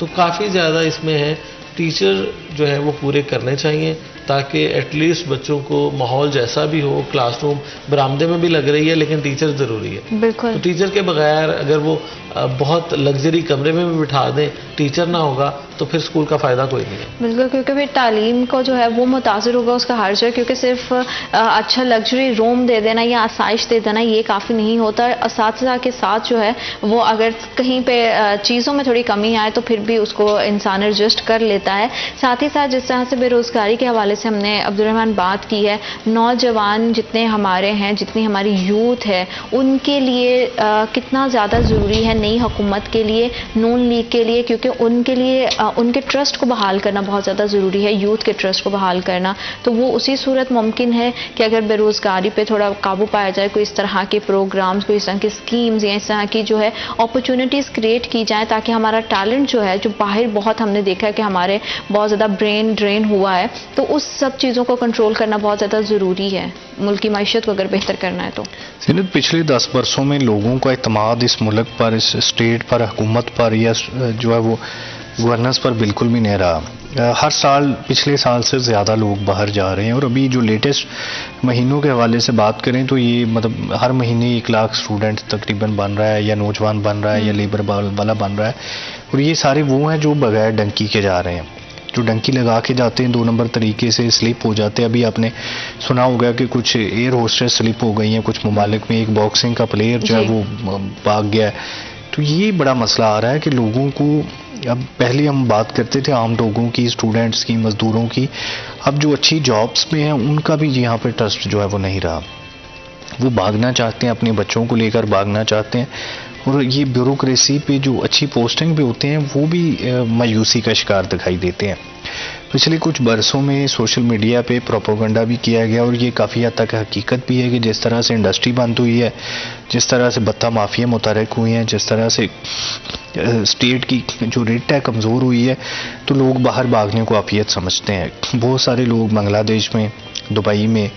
तो काफ़ी ज़्यादा इसमें है। टीचर जो है वो पूरे करने चाहिए, ताकि एटलीस्ट बच्चों को माहौल जैसा भी हो, क्लासरूम बरामदे में भी लग रही है लेकिन टीचर ज़रूरी है। बिल्कुल। तो टीचर के बगैर अगर वो बहुत लग्जरी कमरे में भी बिठा दें, टीचर ना होगा तो फिर स्कूल का फ़ायदा कोई नहीं है। बिल्कुल, क्योंकि फिर तालीम को जो है वो मुतासर होगा उसका हर जगह, क्योंकि सिर्फ अच्छा लग्जरी रूम दे देना या आसाइश दे देना ये काफ़ी नहीं होता। साथ के साथ जो है वो अगर कहीं पे चीज़ों में थोड़ी कमी आए तो फिर भी उसको इंसान एडजस्ट कर लेता है। साथ ही साथ जिस तरह से बेरोज़गारी के हवाले से हमने अब्दुर्रहमान बात की है, नौजवान जितने हमारे हैं, जितनी हमारी यूथ है, उनके लिए कितना ज़्यादा ज़रूरी है नई हुकूमत के लिए, नून लीग के लिए, क्योंकि उनके लिए उनके ट्रस्ट को बहाल करना बहुत ज़्यादा ज़रूरी है, यूथ के ट्रस्ट को बहाल करना। तो वो उसी सूरत मुमकिन है कि अगर बेरोज़गारी पे थोड़ा काबू पाया जाए, कोई इस तरह के प्रोग्राम्स, कोई इस तरह की स्कीम्स या इस तरह की जो है अपॉर्चुनिटीज़ क्रिएट की जाए, ताकि हमारा टैलेंट जो है, जो बाहर बहुत हमने देखा है कि हमारे बहुत ज़्यादा ब्रेन ड्रेन हुआ है, तो उस सब चीज़ों को कंट्रोल करना बहुत ज़्यादा ज़रूरी है मुल्क की मईशत को अगर बेहतर करना है तो। सीनत, पिछले 10 वर्षों में लोगों का इत्मीनान इस मुल्क पर, इस स्टेट पर, हुकूमत पर या जो है वो गवर्नेंस पर बिल्कुल भी नहीं रहा। हर साल, पिछले साल से ज़्यादा लोग बाहर जा रहे हैं, और अभी जो लेटेस्ट महीनों के हवाले से बात करें तो ये मतलब हर महीने 1 लाख स्टूडेंट तकरीबन बन रहा है, या नौजवान बन रहा है, या लेबर वाला बन रहा है, और ये सारे वो हैं जो बगैर डंकी के जा रहे हैं, जो डंकी लगा के जाते हैं, 2 नंबर तरीके से स्लिप हो जाते हैं। अभी आपने सुना होगा कि कुछ एयर होस्टेस स्लिप हो गई हैं कुछ ममालिक में, एक बॉक्सिंग का प्लेयर जो है वो भाग गया है। तो ये बड़ा मसला आ रहा है कि लोगों को, अब पहले हम बात करते थे आम लोगों की, स्टूडेंट्स की, मजदूरों की, अब जो अच्छी जॉब्स में हैं उनका भी यहाँ पे ट्रस्ट जो है वो नहीं रहा। वो भागना चाहते हैं, अपने बच्चों को लेकर भागना चाहते हैं, और ये ब्यूरोक्रेसी पे जो अच्छी पोस्टिंग पे होते हैं वो भी मायूसी का शिकार दिखाई देते हैं। पिछले कुछ बरसों में सोशल मीडिया पे प्रोपेगेंडा भी किया गया, और ये काफ़ी हद तक हकीकत भी है कि जिस तरह से इंडस्ट्री बंद हुई है, जिस तरह से भत्ता माफिया मुतहरक हुई हैं, जिस तरह से स्टेट की जो रेट है कमज़ोर हुई है, तो लोग बाहर भागने को आफियत समझते हैं। बहुत सारे लोग बांग्लादेश में, दुबई में,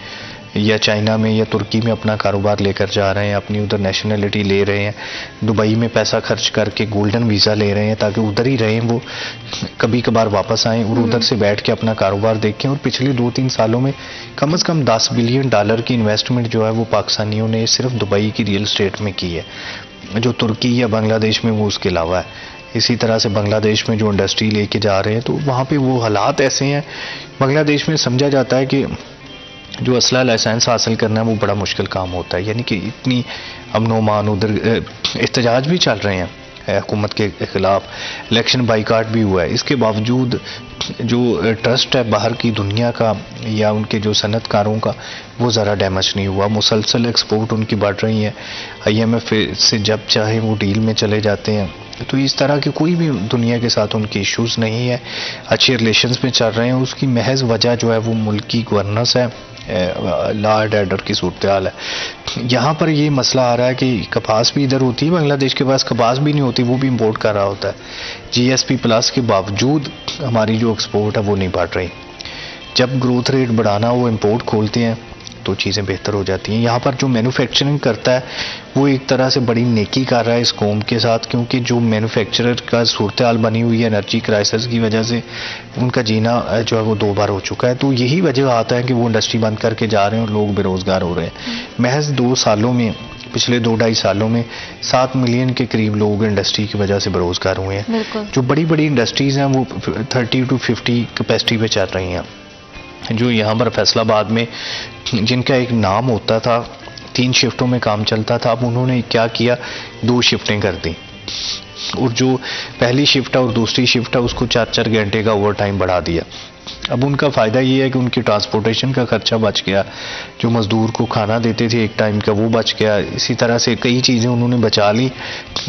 या चाइना में, या तुर्की में अपना कारोबार लेकर जा रहे हैं, अपनी उधर नेशनलिटी ले रहे हैं, दुबई में पैसा खर्च करके गोल्डन वीज़ा ले रहे हैं ताकि उधर ही रहें, वो कभी कभार वापस आएँ और उधर से बैठ के अपना कारोबार देखें। और पिछले 2-3 सालों में कम से कम $10 बिलियन की इन्वेस्टमेंट जो है वो पाकिस्तानियों ने सिर्फ दुबई की रियल एस्टेट में की है, जो तुर्की या बांग्लादेश में वो उसके अलावा है। इसी तरह से बांग्लादेश में जो इंडस्ट्री लेके जा रहे हैं, तो वहाँ पर वो हालात ऐसे हैं, बांग्लादेश में समझा जाता है कि जो असला लाइसेंस हासिल करना है वो बड़ा मुश्किल काम होता है, यानी कि इतनी अमन-ओ-मान, उधर एहतजाज भी चल रहे हैं हुकूमत के खिलाफ, इलेक्शन बाइकाट भी हुआ है, इसके बावजूद जो ट्रस्ट है बाहर की दुनिया का या उनके जो सनतकारों का, वो ज़रा डैमेज नहीं हुआ। मुसलसल एक्सपोर्ट उनकी बढ़ रही है, IMF से जब चाहे वो डील में चले जाते हैं। तो इस तरह की कोई भी दुनिया के साथ उनके इश्यूज़ नहीं है, अच्छे रिलेशंस में चल रहे हैं। उसकी महज वजह जो है वो मुल्क की गवर्नेंस है, लॉ एंड ऑर्डर की सूरत हाल है। यहाँ पर ये मसला आ रहा है कि कपास भी इधर होती है, बांग्लादेश के पास कपास भी नहीं होती, वो भी इंपोर्ट कर रहा होता है। GSP+ के बावजूद हमारी जो एक्सपोर्ट है वो नहीं बढ़ रही। जब ग्रोथ रेट बढ़ाना वो इंपोर्ट खोलते हैं तो चीज़ें बेहतर हो जाती हैं। यहाँ पर जो मैन्युफैक्चरिंग करता है वो एक तरह से बड़ी नेकी कर रहा है इस कौम के साथ, क्योंकि जो मैन्युफैक्चरर का सूरत हाल बनी हुई है एनर्जी क्राइसिस की वजह से, उनका जीना जो है वो 2 बार हो चुका है। तो यही वजह आता है कि वो इंडस्ट्री बंद करके जा रहे हैं और लोग बेरोज़गार हो रहे हैं। महज 2 सालों में, पिछले 2-2.5 सालों में 7 मिलियन के करीब लोग इंडस्ट्री की वजह से बेरोज़गार हुए हैं। जो बड़ी बड़ी इंडस्ट्रीज़ हैं वो 30 to 50 कैपेसिटी पे चल रही हैं। जो यहाँ पर फैसलाबाद में जिनका एक नाम होता था, 3 शिफ्टों में काम चलता था, अब उन्होंने क्या किया, 2 शिफ्टें कर दी। और जो पहली शिफ्ट है और दूसरी शिफ्ट है उसको 4-4 घंटे का ओवर टाइम बढ़ा दिया। अब उनका फ़ायदा ये है कि उनकी ट्रांसपोर्टेशन का खर्चा बच गया, जो मज़दूर को खाना देते थे एक टाइम का वो बच गया। इसी तरह से कई चीज़ें उन्होंने बचा ली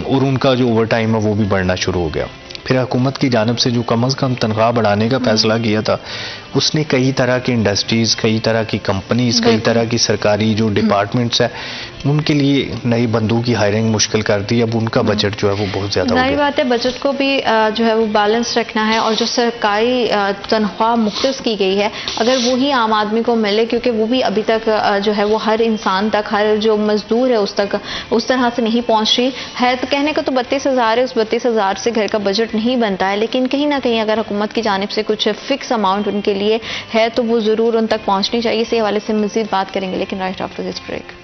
और उनका जो ओवर टाइम है वो भी बढ़ना शुरू हो गया। फिर हुकूमत की जानिब से जो कम से कम तनख्वाह बढ़ाने का फैसला किया था, उसने कई तरह की इंडस्ट्रीज़, कई तरह की कंपनीज, कई तरह की सरकारी जो डिपार्टमेंट्स हैं उनके लिए नई बंदों की हायरिंग मुश्किल कर दी। अब उनका बजट जो है वो बहुत ज़्यादा हो गया। जाहिर बात है बजट को भी जो है वो बैलेंस रखना है, और जो सरकारी तनख्वाह मुख्तस की गई है अगर वो ही आम आदमी को मिले, क्योंकि वो भी अभी तक जो है वो हर इंसान तक, हर जो मजदूर है उस तक उस तरह से नहीं पहुंच रही है। तो कहने को तो 32,000 है, उस 32,000 से घर का बजट नहीं बनता है, लेकिन कहीं ना कहीं अगर हुकूमत की जानिब से कुछ फिक्स अमाउंट उनके लिए है तो वो ज़रूर उन तक पहुंचनी चाहिए। इसी हवाले से मज़ीद बात करेंगे, लेकिन right after this break.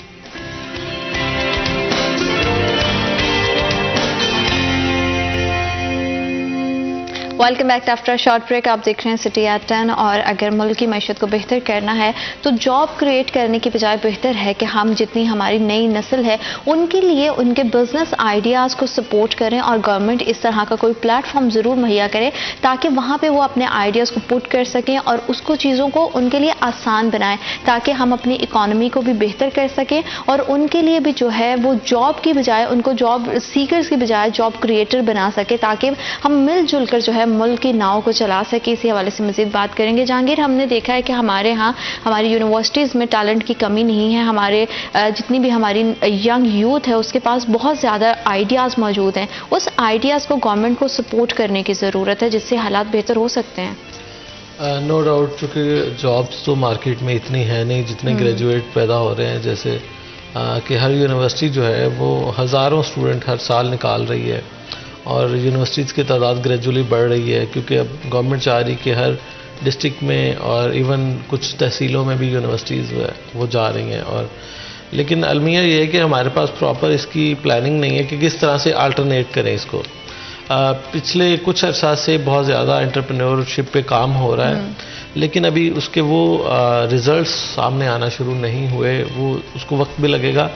Welcome back after short break. आप देख रहे हैं सिटी एट 10। और अगर मुल्क की मैशत को बेहतर करना है तो जॉब क्रिएट करने की बजाय बेहतर है कि हम जितनी हमारी नई नस्ल है उनके लिए उनके बिजनेस आइडियाज़ को सपोर्ट करें, और गवर्नमेंट इस तरह का कोई प्लेटफॉर्म ज़रूर मुहैया करे ताकि वहाँ पे वो अपने आइडियाज़ को पुट कर सकें और उसको चीज़ों को उनके लिए आसान बनाएं, ताकि हम अपनी इकॉनमी को भी बेहतर कर सकें और उनके लिए भी जो है वो जॉब की बजाय, उनको जॉब सीकर्स की बजाय जॉब क्रिएटर बना सके, ताकि हम मिलजुल कर जो है मुल्क की नाव को चला सके। इसी हवाले से मजीद बात करेंगे। जहांगीर, हमने देखा है कि हमारे यहाँ हमारी यूनिवर्सिटीज़ में टैलेंट की कमी नहीं है, हमारे जितनी भी हमारी यंग यूथ है उसके पास बहुत ज़्यादा आइडियाज़ मौजूद हैं। उस आइडियाज़ को गवर्नमेंट को सपोर्ट करने की ज़रूरत है जिससे हालात बेहतर हो सकते हैं। नो डाउट, चूँकि जॉब्स तो मार्केट में इतनी है नहीं जितने ग्रेजुएट पैदा हो रहे हैं। जैसे कि हर यूनिवर्सिटी जो है वो हज़ारों स्टूडेंट हर साल निकाल रही है और यूनिवर्सिटीज़ की तादाद ग्रेजुअली बढ़ रही है, क्योंकि अब गवर्नमेंट चाह रही कि हर डिस्ट्रिक्ट में और इवन कुछ तहसीलों में भी यूनिवर्सिटीज़ वो जा रही हैं। और लेकिन अलमिया ये है कि हमारे पास प्रॉपर इसकी प्लानिंग नहीं है कि किस तरह से अल्टरनेट करें इसको। पिछले कुछ अरसा से बहुत ज़्यादा एंटरप्रेन्योरशिप पे काम हो रहा है, लेकिन अभी उसके वो रिजल्ट्स सामने आना शुरू नहीं हुए। वो उसको वक्त भी लगेगा,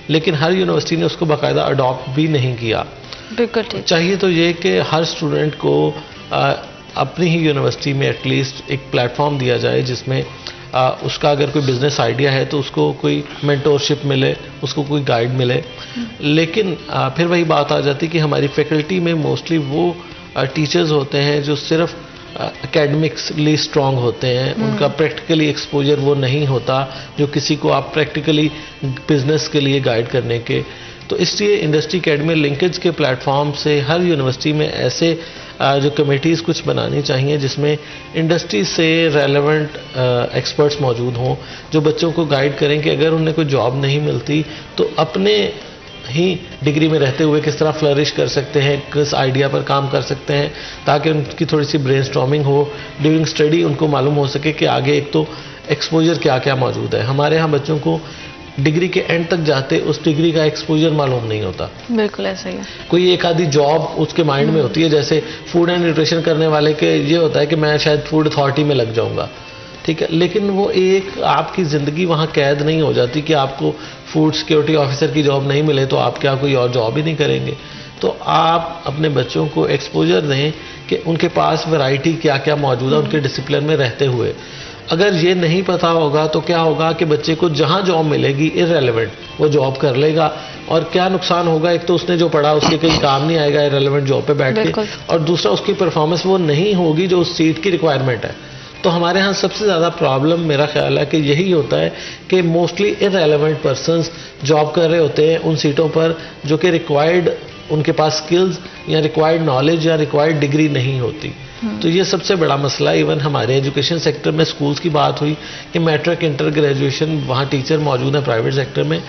लेकिन हर यूनिवर्सिटी ने उसको बाकायदा अडॉप्ट भी नहीं किया। बिल्कुल ठीक। चाहिए तो ये कि हर स्टूडेंट को अपनी ही यूनिवर्सिटी में एटलीस्ट एक प्लेटफॉर्म दिया जाए जिसमें उसका अगर कोई बिजनेस आइडिया है तो उसको कोई मेंटोरशिप मिले, उसको कोई गाइड मिले। लेकिन फिर वही बात आ जाती कि हमारी फैकल्टी में मोस्टली वो टीचर्स होते हैं जो सिर्फ एकेडमिक्सली स्ट्रांग होते हैं, उनका प्रैक्टिकली एक्सपोजर वो नहीं होता जो किसी को आप प्रैक्टिकली बिजनेस के लिए गाइड करने के। तो इसलिए इंडस्ट्री अकेडमी लिंकेज के प्लेटफॉर्म से हर यूनिवर्सिटी में ऐसे जो कमेटीज़ कुछ बनानी चाहिए जिसमें इंडस्ट्री से रेलेवेंट एक्सपर्ट्स मौजूद हों, जो बच्चों को गाइड करें कि अगर उन्हें कोई जॉब नहीं मिलती तो अपने ही डिग्री में रहते हुए किस तरह फ्लरिश कर सकते हैं, किस आइडिया पर काम कर सकते हैं, ताकि उनकी थोड़ी सी ब्रेनस्टॉर्मिंग हो। ड्यूरिंग स्टडी उनको मालूम हो सके कि आगे एक तो एक्सपोजर क्या क्या मौजूद है। हमारे यहाँ बच्चों को डिग्री के एंड तक जाते उस डिग्री का एक्सपोजर मालूम नहीं होता। बिल्कुल ऐसा ही है। कोई एक आधी जॉब उसके माइंड में होती है, जैसे फूड एंड न्यूट्रिशन करने वाले के ये होता है कि मैं शायद फूड अथॉरिटी में लग जाऊंगा, ठीक है, लेकिन वो एक आपकी ज़िंदगी वहाँ कैद नहीं हो जाती कि आपको फूड सिक्योरिटी ऑफिसर की जॉब नहीं मिले तो आप क्या कोई और जॉब ही नहीं करेंगे। तो आप अपने बच्चों को एक्सपोजर दें कि उनके पास वैरायटी क्या क्या मौजूद है उनके डिसिप्लिन में रहते हुए। अगर ये नहीं पता होगा तो क्या होगा कि बच्चे को जहाँ जॉब मिलेगी इररेलेवेंट वो जॉब कर लेगा, और क्या नुकसान होगा, एक तो उसने जो पढ़ा उसके कहीं काम नहीं आएगा इररेलेवेंट जॉब पे बैठ के, और दूसरा उसकी परफॉर्मेंस वो नहीं होगी जो उस सीट की रिक्वायरमेंट है। तो हमारे यहाँ सबसे ज़्यादा प्रॉब्लम मेरा ख्याल है कि यही होता है कि मोस्टली इररेलेवेंट पर्सन्स जॉब कर रहे होते हैं उन सीटों पर जो कि रिक्वायर्ड उनके पास स्किल्स या रिक्वायर्ड नॉलेज या रिक्वायर्ड डिग्री नहीं होती। तो ये सबसे बड़ा मसला। इवन हमारे एजुकेशन सेक्टर में स्कूल्स की बात हुई कि मैट्रिक इंटर ग्रेजुएशन वहाँ टीचर मौजूद है प्राइवेट सेक्टर में,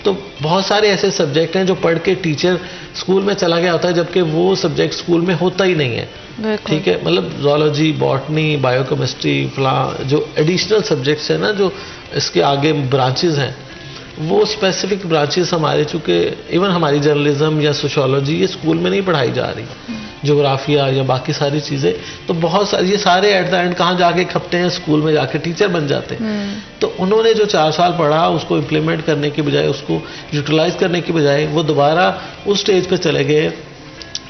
तो बहुत सारे ऐसे सब्जेक्ट हैं जो पढ़ के टीचर स्कूल में चला गया होता है जबकि वो सब्जेक्ट स्कूल में होता ही नहीं है। ठीक है, मतलब जोलॉजी, बॉटनी, बायोकेमिस्ट्री, जो एडिशनल सब्जेक्ट्स हैं ना, जो इसके आगे ब्रांचेस हैं, वो स्पेसिफिक ब्रांचेस हमारे चूँकि इवन हमारी जर्नलिज्म या सोशोलॉजी ये स्कूल में नहीं पढ़ाई जा रही, ज्योग्राफिया या बाकी सारी चीज़ें, तो बहुत सारी ये सारे एट द एंड कहाँ जाके खपते हैं, स्कूल में जाके टीचर बन जाते हैं। तो उन्होंने जो 4 साल पढ़ा उसको इम्प्लीमेंट करने के बजाय, उसको यूटिलाइज करने के बजाय वो दोबारा उस स्टेज पे चले गए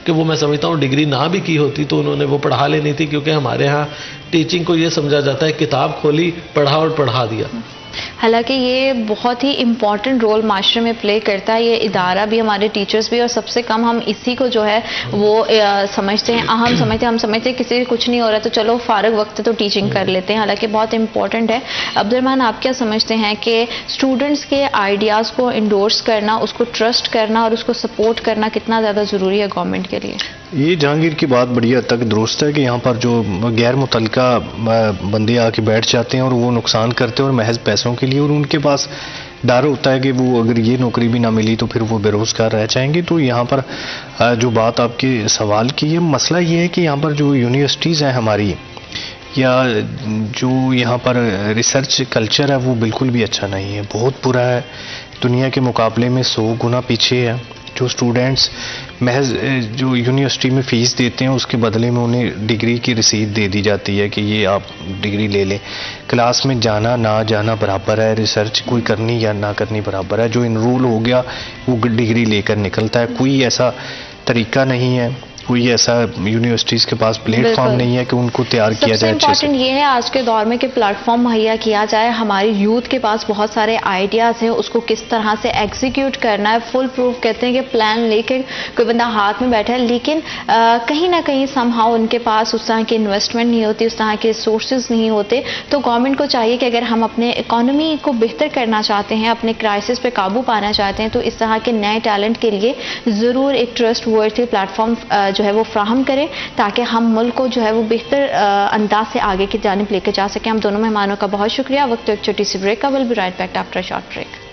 कि वो मैं समझता हूँ डिग्री ना भी की होती तो उन्होंने वो पढ़ा लेनी थी, क्योंकि हमारे यहाँ टीचिंग को ये समझा जाता है किताब खोली, पढ़ा और पढ़ा दिया। हालांकि ये बहुत ही इम्पॉर्टेंट रोल मास्टर में प्ले करता है, ये इदारा भी, हमारे टीचर्स भी, और सबसे कम हम इसी को जो है वो समझते हैं, अहम समझते हैं। हम समझते हैं किसी से कुछ नहीं हो रहा तो चलो फारग वक्त तो टीचिंग कर लेते हैं, हालांकि बहुत इंपॉर्टेंट है। अब्दुर्रहमान, आप क्या समझते हैं कि स्टूडेंट्स के आइडियाज़ को इंडोर्स करना, उसको ट्रस्ट करना और उसको सपोर्ट करना कितना ज़्यादा ज़रूरी है गवर्नमेंट के लिए? ये जहांगीर की बात बड़ी हद तक दुरुस्त है कि यहाँ पर जो गैर मुतल्लिका बंदे आके बैठ जाते हैं और वो नुकसान करते हैं और महज पैसों के लिए, और उनके पास डर होता है कि वो अगर ये नौकरी भी ना मिली तो फिर वो बेरोज़गार रह जाएंगे। तो यहाँ पर जो बात आपके सवाल की है, मसला ये है कि यहाँ पर जो यूनिवर्सिटीज़ हैं हमारी, या जो यहाँ पर रिसर्च कल्चर है वो बिल्कुल भी अच्छा नहीं है, बहुत बुरा है, दुनिया के मुकाबले में 100 गुना पीछे है। जो स्टूडेंट्स महज जो यूनिवर्सिटी में फ़ीस देते हैं उसके बदले में उन्हें डिग्री की रसीद दे दी जाती है कि ये आप डिग्री ले लें। क्लास में जाना ना जाना बराबर है, रिसर्च कोई करनी या ना करनी बराबर है। जो इनरोल हो गया वो डिग्री लेकर निकलता है। कोई ऐसा तरीका नहीं है, कोई ऐसा यूनिवर्सिटीज़ के पास प्लेटफॉर्म नहीं है कि उनको तैयार किया जाए। सबसे इम्पॉर्टेंट ये है आज के दौर में कि प्लेटफॉर्म मुहैया किया जाए। हमारी यूथ के पास बहुत सारे आइडियाज़ हैं, उसको किस तरह से एग्जीक्यूट करना है। फुल प्रूफ कहते हैं कि प्लान लेकर कोई बंदा हाथ में बैठा है, लेकिन कहीं ना कहीं समहाउ उनके पास उस तरह की इन्वेस्टमेंट नहीं होती, उस तरह के सोर्सेज नहीं होते। तो गवर्नमेंट को चाहिए कि अगर हम अपने इकॉनमी को बेहतर करना चाहते हैं, अपने क्राइसिस पे काबू पाना चाहते हैं, तो इस तरह के नए टैलेंट के लिए ज़रूर एक ट्रस्ट वर्थी प्लेटफॉर्म जो है वो फ्राहम करें, ताकि हम मुल्क को जो है वो बेहतर अंदाज से आगे की जानिब लेकर जा सकें। हम दोनों मेहमानों का बहुत शुक्रिया। वक्त एक छोटी सी ब्रेक का, will be right back after a short break.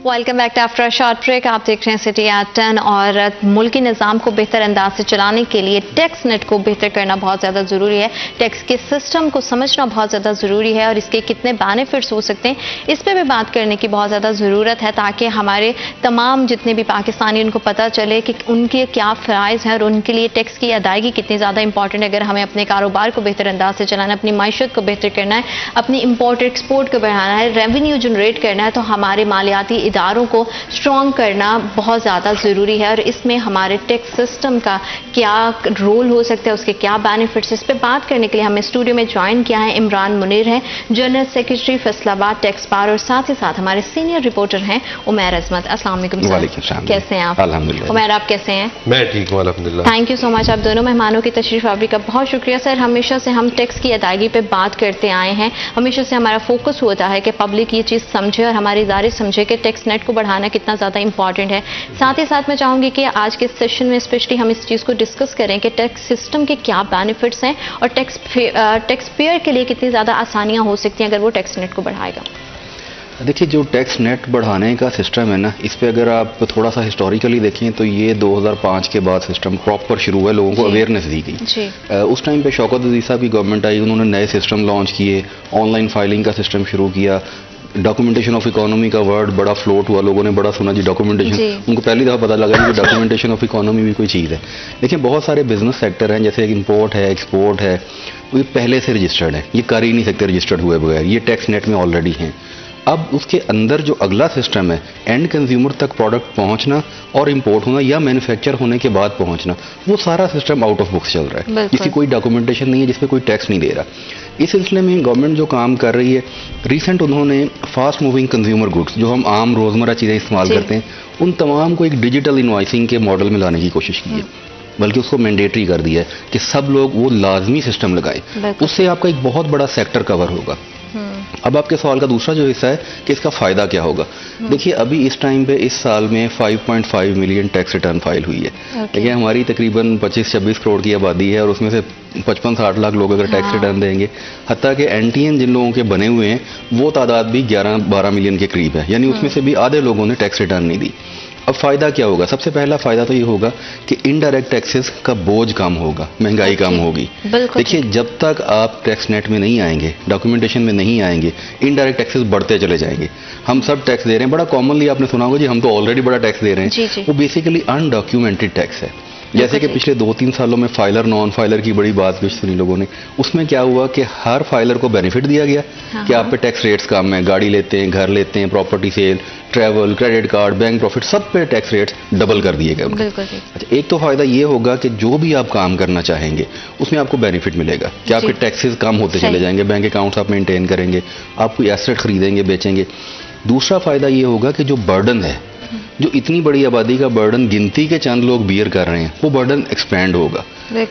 Welcome back to after short break. आप देख रहे हैं सिटी एट 10 और मुल्की निज़ाम को बेहतर अंदाज से चलाने के लिए टैक्स नेट को बेहतर करना बहुत ज़्यादा ज़रूरी है। टैक्स के सिस्टम को समझना बहुत ज़्यादा ज़रूरी है और इसके कितने बेनिफिट्स हो सकते हैं इस पर भी बात करने की बहुत ज़्यादा ज़रूरत है, ताकि हमारे तमाम जितने भी पाकिस्तानी उनको पता चले कि उनके क्या फ़राइज़ हैं और उनके लिए टैक्स की अदायगी कितनी ज़्यादा इंपॉर्टेंट है। अगर हमें अपने कारोबार को बेहतर अंदाज से चलाना है, अपनी माइशत को बेहतर करना है, अपनी इम्पोर्ट एक्सपोर्ट को बढ़ाना है, रेवेन्यू जनरेट करना है, तो हमारे मालियाती इदारों को स्ट्रॉन्ग करना बहुत ज़्यादा ज़रूरी है। और इसमें हमारे टैक्स सिस्टम का क्या रोल हो सकता है, उसके क्या बेनिफिट्स, इस पर बात करने के लिए हमें स्टूडियो में ज्वाइन किया है इमरान मुनीर हैं, general secretary Faisalabad tax bar, और साथ ही साथ हमारे सीनियर रिपोर्टर हैं उमैर अजमत। अस्सलाम वालेकुम सर, कैसे हैं आप? अल्हम्दुलिल्लाह। उमैर, आप कैसे हैं? मैं ठीक हूँ अल्हम्दुलिल्लाह। Thank you so much. आप दोनों मेहमानों की तशरीफ आवरी का बहुत शुक्रिया सर। हमेशा से हम टैक्स की अदायगी पे बात करते आए हैं, हमेशा से हमारा फोकस होता है कि पब्लिक ये चीज़ समझे और हमारे इदारे समझे कि टैक्स नेट को बढ़ाना कितना ज़्यादा इंपॉर्टेंट है। साथ ही साथ मैं चाहूँगी कि आज के सेशन में स्पेशली हम इस चीज़ को डिस्कस करें कि टैक्स सिस्टम के क्या बेनिफिट्स हैं और टैक्स पेयर के लिए कितनी ज़्यादा आसानियाँ हो सकती हैं अगर वो टैक्स नेट को बढ़ाएगा। देखिए, जो टैक्स नेट बढ़ाने का सिस्टम है ना, इस पे अगर आप थोड़ा सा हिस्टोरिकली देखें तो ये 2005 के बाद सिस्टम प्रॉपर शुरू हुआ, लोगों को अवेयरनेस दी गई। उस टाइम पे शौकत अजीज साहब की गवर्नमेंट आई, उन्होंने नए सिस्टम लॉन्च किए, ऑनलाइन फाइलिंग का सिस्टम शुरू किया, डॉक्यूमेंटेशन ऑफ इकोनॉमी का वर्ड बड़ा फ्लोट हुआ, लोगों ने बड़ा सुना जी डॉक्यूमेंटेशन, उनको पहली दफ़ा पता लगा कि डॉक्यूमेंटेशन ऑफ इकोनॉमी भी कोई चीज़ है। देखिए, बहुत सारे बिजनेस सेक्टर हैं, जैसे इंपोर्ट है, एक्सपोर्ट है, ये पहले से रजिस्टर्ड है, ये कर ही नहीं सकते रजिस्टर्ड हुए बगैर, ये टैक्स नेट में ऑलरेडी हैं। अब उसके अंदर जो अगला सिस्टम है, एंड कंज्यूमर तक प्रोडक्ट पहुंचना और इंपोर्ट होना या मैन्युफैक्चर होने के बाद पहुंचना, वो सारा सिस्टम आउट ऑफ बुक्स चल रहा है। इसकी कोई डॉक्यूमेंटेशन नहीं है, जिसपे कोई टैक्स नहीं दे रहा। इस सिलसिले में गवर्नमेंट जो काम कर रही है, रिसेंट उन्होंने फास्ट मूविंग कंज्यूमर गुड्स, जो हम आम रोजमर्रा चीज़ें इस्तेमाल करते हैं, उन तमाम को एक डिजिटल इनवॉइसिंग के मॉडल में लाने की कोशिश की है, बल्कि उसको मैंडेटरी कर दिया है कि सब लोग वो लाजमी सिस्टम लगाएं। उससे आपका एक बहुत बड़ा सेक्टर कवर होगा। अब आपके सवाल का दूसरा जो हिस्सा है कि इसका फ़ायदा क्या होगा। देखिए, अभी इस टाइम पे इस साल में 5.5 मिलियन टैक्स रिटर्न फाइल हुई है। देखिए, हमारी तकरीबन 25-26 करोड़ की आबादी है और उसमें से 55-60 लाख लोग अगर टैक्स रिटर्न देंगे, हत्ता कि एनटीएन जिन लोगों के बने हुए हैं वो तादाद भी 11-12 मिलियन के करीब है, यानी उसमें से भी आधे लोगों ने टैक्स रिटर्न नहीं दी। अब फ़ायदा क्या होगा? सबसे पहला फ़ायदा तो ये होगा कि इनडायरेक्ट टैक्सेस का बोझ कम होगा, महंगाई कम होगी। देखिए, जब तक आप टैक्स नेट में नहीं आएंगे, डॉक्यूमेंटेशन में नहीं आएंगे, इनडायरेक्ट टैक्सेस बढ़ते चले जाएंगे। हम सब टैक्स दे रहे हैं, बड़ा कॉमनली आपने सुना होगा जी, हम तो ऑलरेडी बड़ा टैक्स दे रहे हैं। वो बेसिकली अनडॉक्यूमेंटेड टैक्स है। जैसे कि पिछले 2-3 सालों में फाइलर नॉन फाइलर की बड़ी बात कुछ सुनी लोगों ने। उसमें क्या हुआ कि हर फाइलर को बेनिफिट दिया गया कि आप पे टैक्स रेट्स कम है, गाड़ी लेते हैं, घर लेते हैं, property sale, travel, credit card, bank profit, सब पे टैक्स रेट्स डबल कर दिए गए। अच्छा, एक तो फायदा ये होगा कि जो भी आप काम करना चाहेंगे उसमें आपको बेनिफिट मिलेगा कि आपके टैक्सेस कम होते चले जाएंगे, बैंक अकाउंट्स आप मेंटेन करेंगे, आप कोई एसेट खरीदेंगे, बेचेंगे। दूसरा फायदा ये होगा कि जो बर्डन है, जो इतनी बड़ी आबादी का बर्डन गिनती के चंद लोग बियर कर रहे हैं, वो बर्डन एक्सपैंड होगा।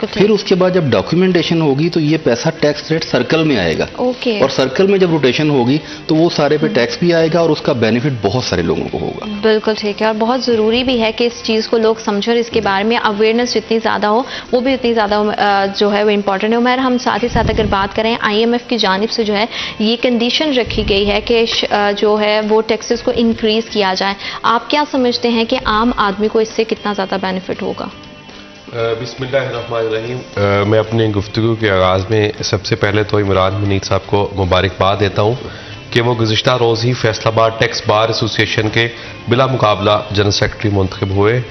फिर उसके बाद जब डॉक्यूमेंटेशन होगी तो ये पैसा टैक्स रेट सर्कल में आएगा। और सर्कल में जब रोटेशन होगी तो वो सारे पे टैक्स भी आएगा और उसका बेनिफिट बहुत सारे लोगों को होगा। बिल्कुल ठीक है, और बहुत ज़रूरी भी है कि इस चीज़ को लोग समझें और इसके बारे में अवेयरनेस जितनी ज़्यादा हो वो भी उतनी ज़्यादा जो है वो इम्पॉर्टेंट है। उमर, हम साथ ही साथ अगर बात करें, IMF की जानिब से जो है ये कंडीशन रखी गई है कि जो है वो टैक्सेस को इंक्रीज़ किया जाए। आप क्या समझते हैं कि आम आदमी को इससे कितना ज़्यादा बेनिफिट होगा? बिस्मिल्लाहिर्रहमानिर्रहीम। मैं अपनी गुफ्तगू के आगाज़ में सबसे पहले तो इमरान मुनीर साहब को मुबारकबाद देता हूँ कि वो गुज़िश्ता रोज़ ही फैसलाबाद टैक्स बार एसोसिएशन के बिला मुकाबला जनरल सेक्रेटरी मुंतखब हुए,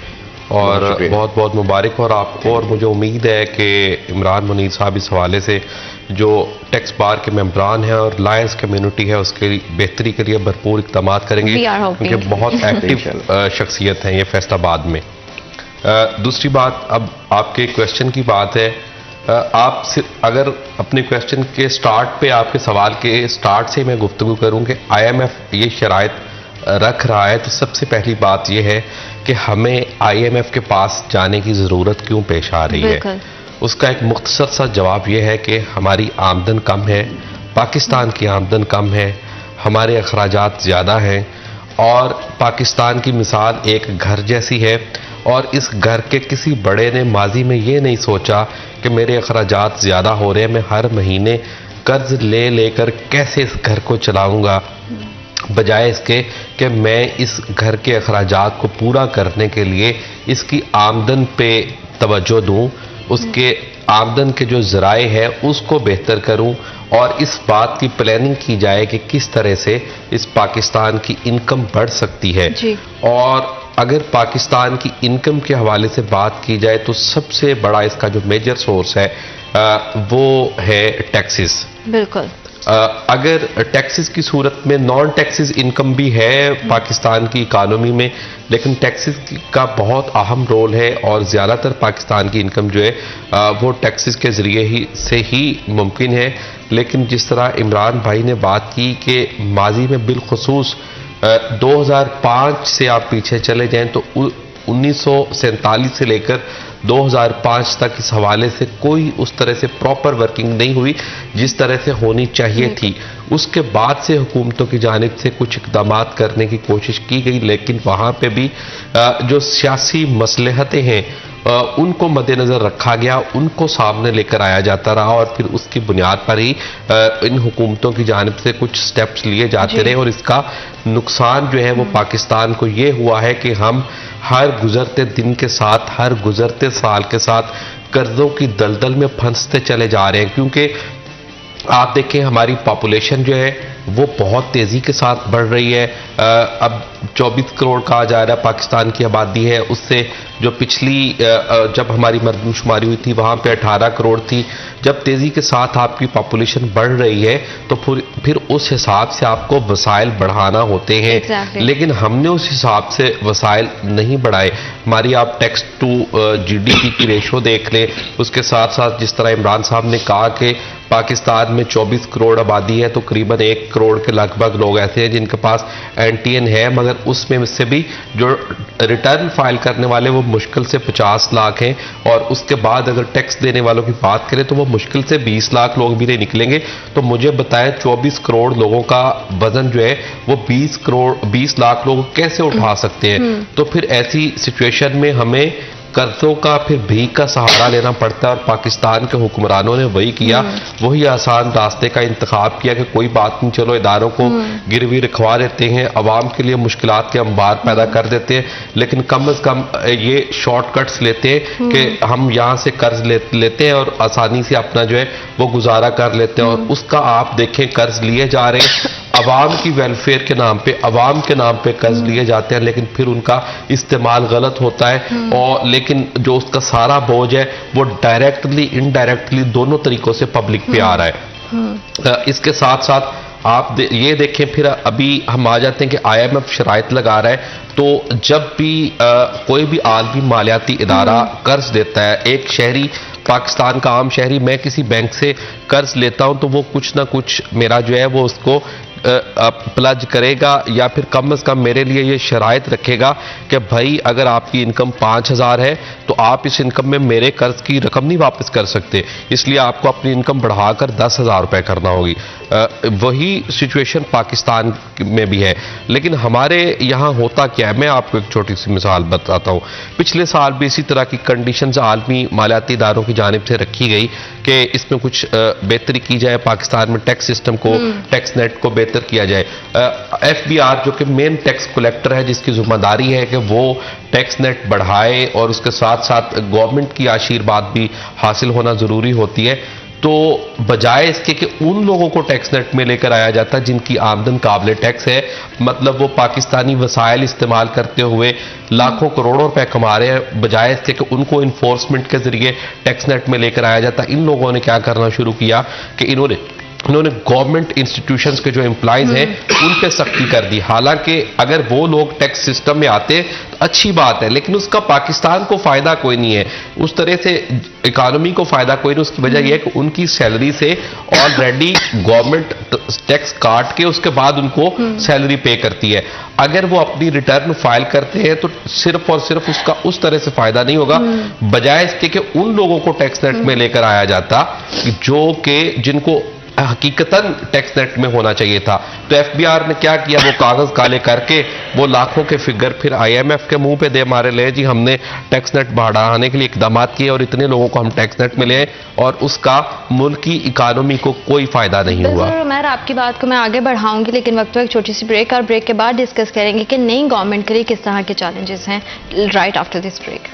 और बहुत बहुत मुबारक। और आपको और मुझे उम्मीद है कि इमरान मुनीर साहब इस हवाले से जो टैक्स बार के मेंबरान हैं और लायंस कम्युनिटी है उसके बेहतरी के लिए भरपूर इक़दाम करेंगे, क्योंकि बहुत एक्टिव शख्सियत हैं ये फैसलाबाद में। दूसरी बात, अब आपके क्वेश्चन की बात है, आप अगर अपने क्वेश्चन के स्टार्ट पे, आपके सवाल के स्टार्ट से मैं गुफ्तगू करूं कि IMF ये शराइत रख रहा है, तो सबसे पहली बात यह है कि हमें IMF के पास जाने की ज़रूरत क्यों पेश आ रही है। उसका एक मुख्तसर सा जवाब यह है कि हमारी आमदन कम है, पाकिस्तान की आमदन कम है, हमारे अखराजात ज़्यादा हैं, और पाकिस्तान की मिसाल एक घर जैसी है, और इस घर के किसी बड़े ने माजी में ये नहीं सोचा कि मेरे अखराजात ज़्यादा हो रहे हैं, मैं हर महीने कर्ज ले लेकर कैसे इस घर को चलाऊंगा, बजाय इसके कि मैं इस घर के अखराजात को पूरा करने के लिए इसकी आमदन पे तवज्जो दूं, उसके आमदन के जो ज़राए हैं उसको बेहतर करूं, और इस बात की प्लानिंग की जाए कि किस तरह से इस पाकिस्तान की इनकम बढ़ सकती है। और अगर पाकिस्तान की इनकम के हवाले से बात की जाए तो सबसे बड़ा इसका जो मेजर सोर्स है वो है टैक्सेस। बिल्कुल। अगर टैक्सेस की सूरत में नॉन टैक्सेस इनकम भी है पाकिस्तान की इकानमी में, लेकिन टैक्सेस का बहुत अहम रोल है, और ज़्यादातर पाकिस्तान की इनकम जो है वो टैक्सेस के ज़रिए से ही मुमकिन है। लेकिन जिस तरह इमरान भाई ने बात की कि माजी में बिलखुसूस 2005 से आप पीछे चले जाएं तो 1947 से लेकर 2005 तक इस हवाले से कोई उस तरह से प्रॉपर वर्किंग नहीं हुई जिस तरह से होनी चाहिए थी। उसके बाद से हुकूमतों की जानिब से कुछ इक़दाम करने की कोशिश की गई, लेकिन वहाँ पे भी जो सियासी मसलहतें हैं उनको मद्देनज़र रखा गया, उनको सामने लेकर आया जाता रहा, और फिर उसकी बुनियाद पर ही इन हुकूमतों की जानिब से कुछ स्टेप्स लिए जाते रहे। और इसका नुकसान जो है वो पाकिस्तान को ये हुआ है कि हम हर गुजरते दिन के साथ, हर गुजरते साल के साथ कर्जों की दलदल में फंसते चले जा रहे हैं। क्योंकि आप देखें हमारी पॉपुलेशन जो है वो बहुत तेज़ी के साथ बढ़ रही है। अब 24 करोड़ कहा जा रहा है पाकिस्तान की आबादी है, उससे जो पिछली जब हमारी मरदमशुमारी हुई थी वहाँ पे 18 करोड़ थी। जब तेज़ी के साथ आपकी पॉपुलेशन बढ़ रही है तो फिर उस हिसाब से आपको वसाइल बढ़ाना होते हैं। लेकिन हमने उस हिसाब से वसाइल नहीं बढ़ाए। हमारी आप टैक्स टू GDP की रेशो देख लें, उसके साथ साथ जिस तरह इमरान साहब ने कहा कि पाकिस्तान में 24 करोड़ आबादी है तो करीबन 1 करोड़ के लगभग लोग ऐसे हैं जिनके पास NTN है, मगर उसमें से भी जो रिटर्न फाइल करने वाले वो मुश्किल से 50 लाख हैं, और उसके बाद अगर टैक्स देने वालों की बात करें तो वो मुश्किल से 20 लाख लोग भी नहीं निकलेंगे। तो मुझे बताएं 24 करोड़ लोगों का वजन जो है वो 20 लाख लोग कैसे उठा सकते हैं? तो फिर ऐसी सिचुएशन में हमें कर्जों का फिर भीख का सहारा लेना पड़ता है, और पाकिस्तान के हुक्मरानों ने वही किया, वही आसान रास्ते का इंतखाब किया कि कोई बात नहीं, चलो इदारों को गिरवी रखवा देते हैं, अवाम के लिए मुश्किलात के अंबार पैदा कर देते हैं, लेकिन कम से कम ये शॉर्टकट्स लेते हैं कि हम यहाँ से कर्ज लेते हैं और आसानी से अपना जो है वो गुजारा कर लेते हैं। और उसका आप देखें कर्ज लिए जा रहे हैं, अवाम की वेलफेयर के नाम पे, अवाम के नाम पे कर्ज लिए जाते हैं, लेकिन फिर उनका इस्तेमाल गलत होता है, और लेकिन जो उसका सारा बोझ है वो डायरेक्टली इनडायरेक्टली दोनों तरीकों से पब्लिक पे आ रहा है। इसके साथ साथ आप ये देखें, फिर अभी हम आ जाते हैं कि IMF शराइत लगा रहा है, तो जब भी कोई भी आलमी मालियाती इदारा कर्ज देता है, एक शहरी, पाकिस्तान का आम शहरी, मैं किसी बैंक से कर्ज लेता हूं तो वो कुछ ना कुछ मेरा जो है वो उसको प्लज करेगा, या फिर कम से कम मेरे लिए ये शराइत रखेगा कि भाई अगर आपकी इनकम 5,000 है तो आप इस इनकम में मेरे कर्ज की रकम नहीं वापस कर सकते, इसलिए आपको अपनी इनकम बढ़ाकर 10,000 रुपये करना होगी। वही सिचुएशन पाकिस्तान में भी है, लेकिन हमारे यहाँ होता क्या है, मैं आपको एक छोटी सी मिसाल बताता हूँ। पिछले साल भी इसी तरह की कंडीशंस आलमी मालियाती इदारों की जानिब से रखी गई कि इसमें कुछ बेहतरी की जाए, पाकिस्तान में टैक्स सिस्टम को, टैक्स नेट को बेहतर किया जाए। FBR जो कि मेन टैक्स कलेक्टर है, जिसकी जिम्मेदारी है कि वो टैक्स नेट बढ़ाए, और उसके साथ साथ गवर्नमेंट की आशीर्वाद भी हासिल होना जरूरी होती है, तो बजाय इसके कि उन लोगों को टैक्स नेट में लेकर आया जाता है जिनकी आमदन काबिल टैक्स है, मतलब वो पाकिस्तानी वसाइल इस्तेमाल करते हुए लाखों करोड़ों रुपए कमा रहे हैं, बजाय इसके कि उनको इन्फोर्समेंट के जरिए टैक्स नेट में लेकर आया जाता। इन लोगों ने क्या करना शुरू किया कि इन्होंने गवर्नमेंट इंस्टीट्यूशंस के जो एम्प्लॉइज हैं उन पे सख्ती कर दी। हालांकि अगर वो लोग टैक्स सिस्टम में आते तो अच्छी बात है, लेकिन उसका पाकिस्तान को फायदा कोई नहीं है, उस तरह से इकोनॉमी को फायदा कोई नहीं। उसकी वजह यह है कि उनकी सैलरी से ऑलरेडी गवर्नमेंट टैक्स काट के उसके बाद उनको सैलरी पे करती है। अगर वो अपनी रिटर्न फाइल करते हैं तो सिर्फ और सिर्फ उसका उस तरह से फायदा नहीं होगा, बजाय इसके कि उन लोगों को टैक्स नेट में लेकर आया जाता जो कि जिनको हकीकतन टैक्स नेट में होना चाहिए था। तो FBR ने क्या किया, वो कागज काले करके वो लाखों के फिगर फिर IMF के मुंह पे दे मारे, ले जी हमने टैक्स नेट बढ़ाने के लिए इकदाम किए और इतने लोगों को हम टैक्स नेट में ले, और उसका मुल्क की इकानमी को कोई फायदा नहीं हुआ। मैं आपकी बात को मैं आगे बढ़ाऊंगी, लेकिन वक्त एक छोटी सी ब्रेक, और ब्रेक के बाद डिस्कस करेंगे कि नई गवर्नमेंट के लिए किस तरह के चैलेंजेस हैं, right after this break.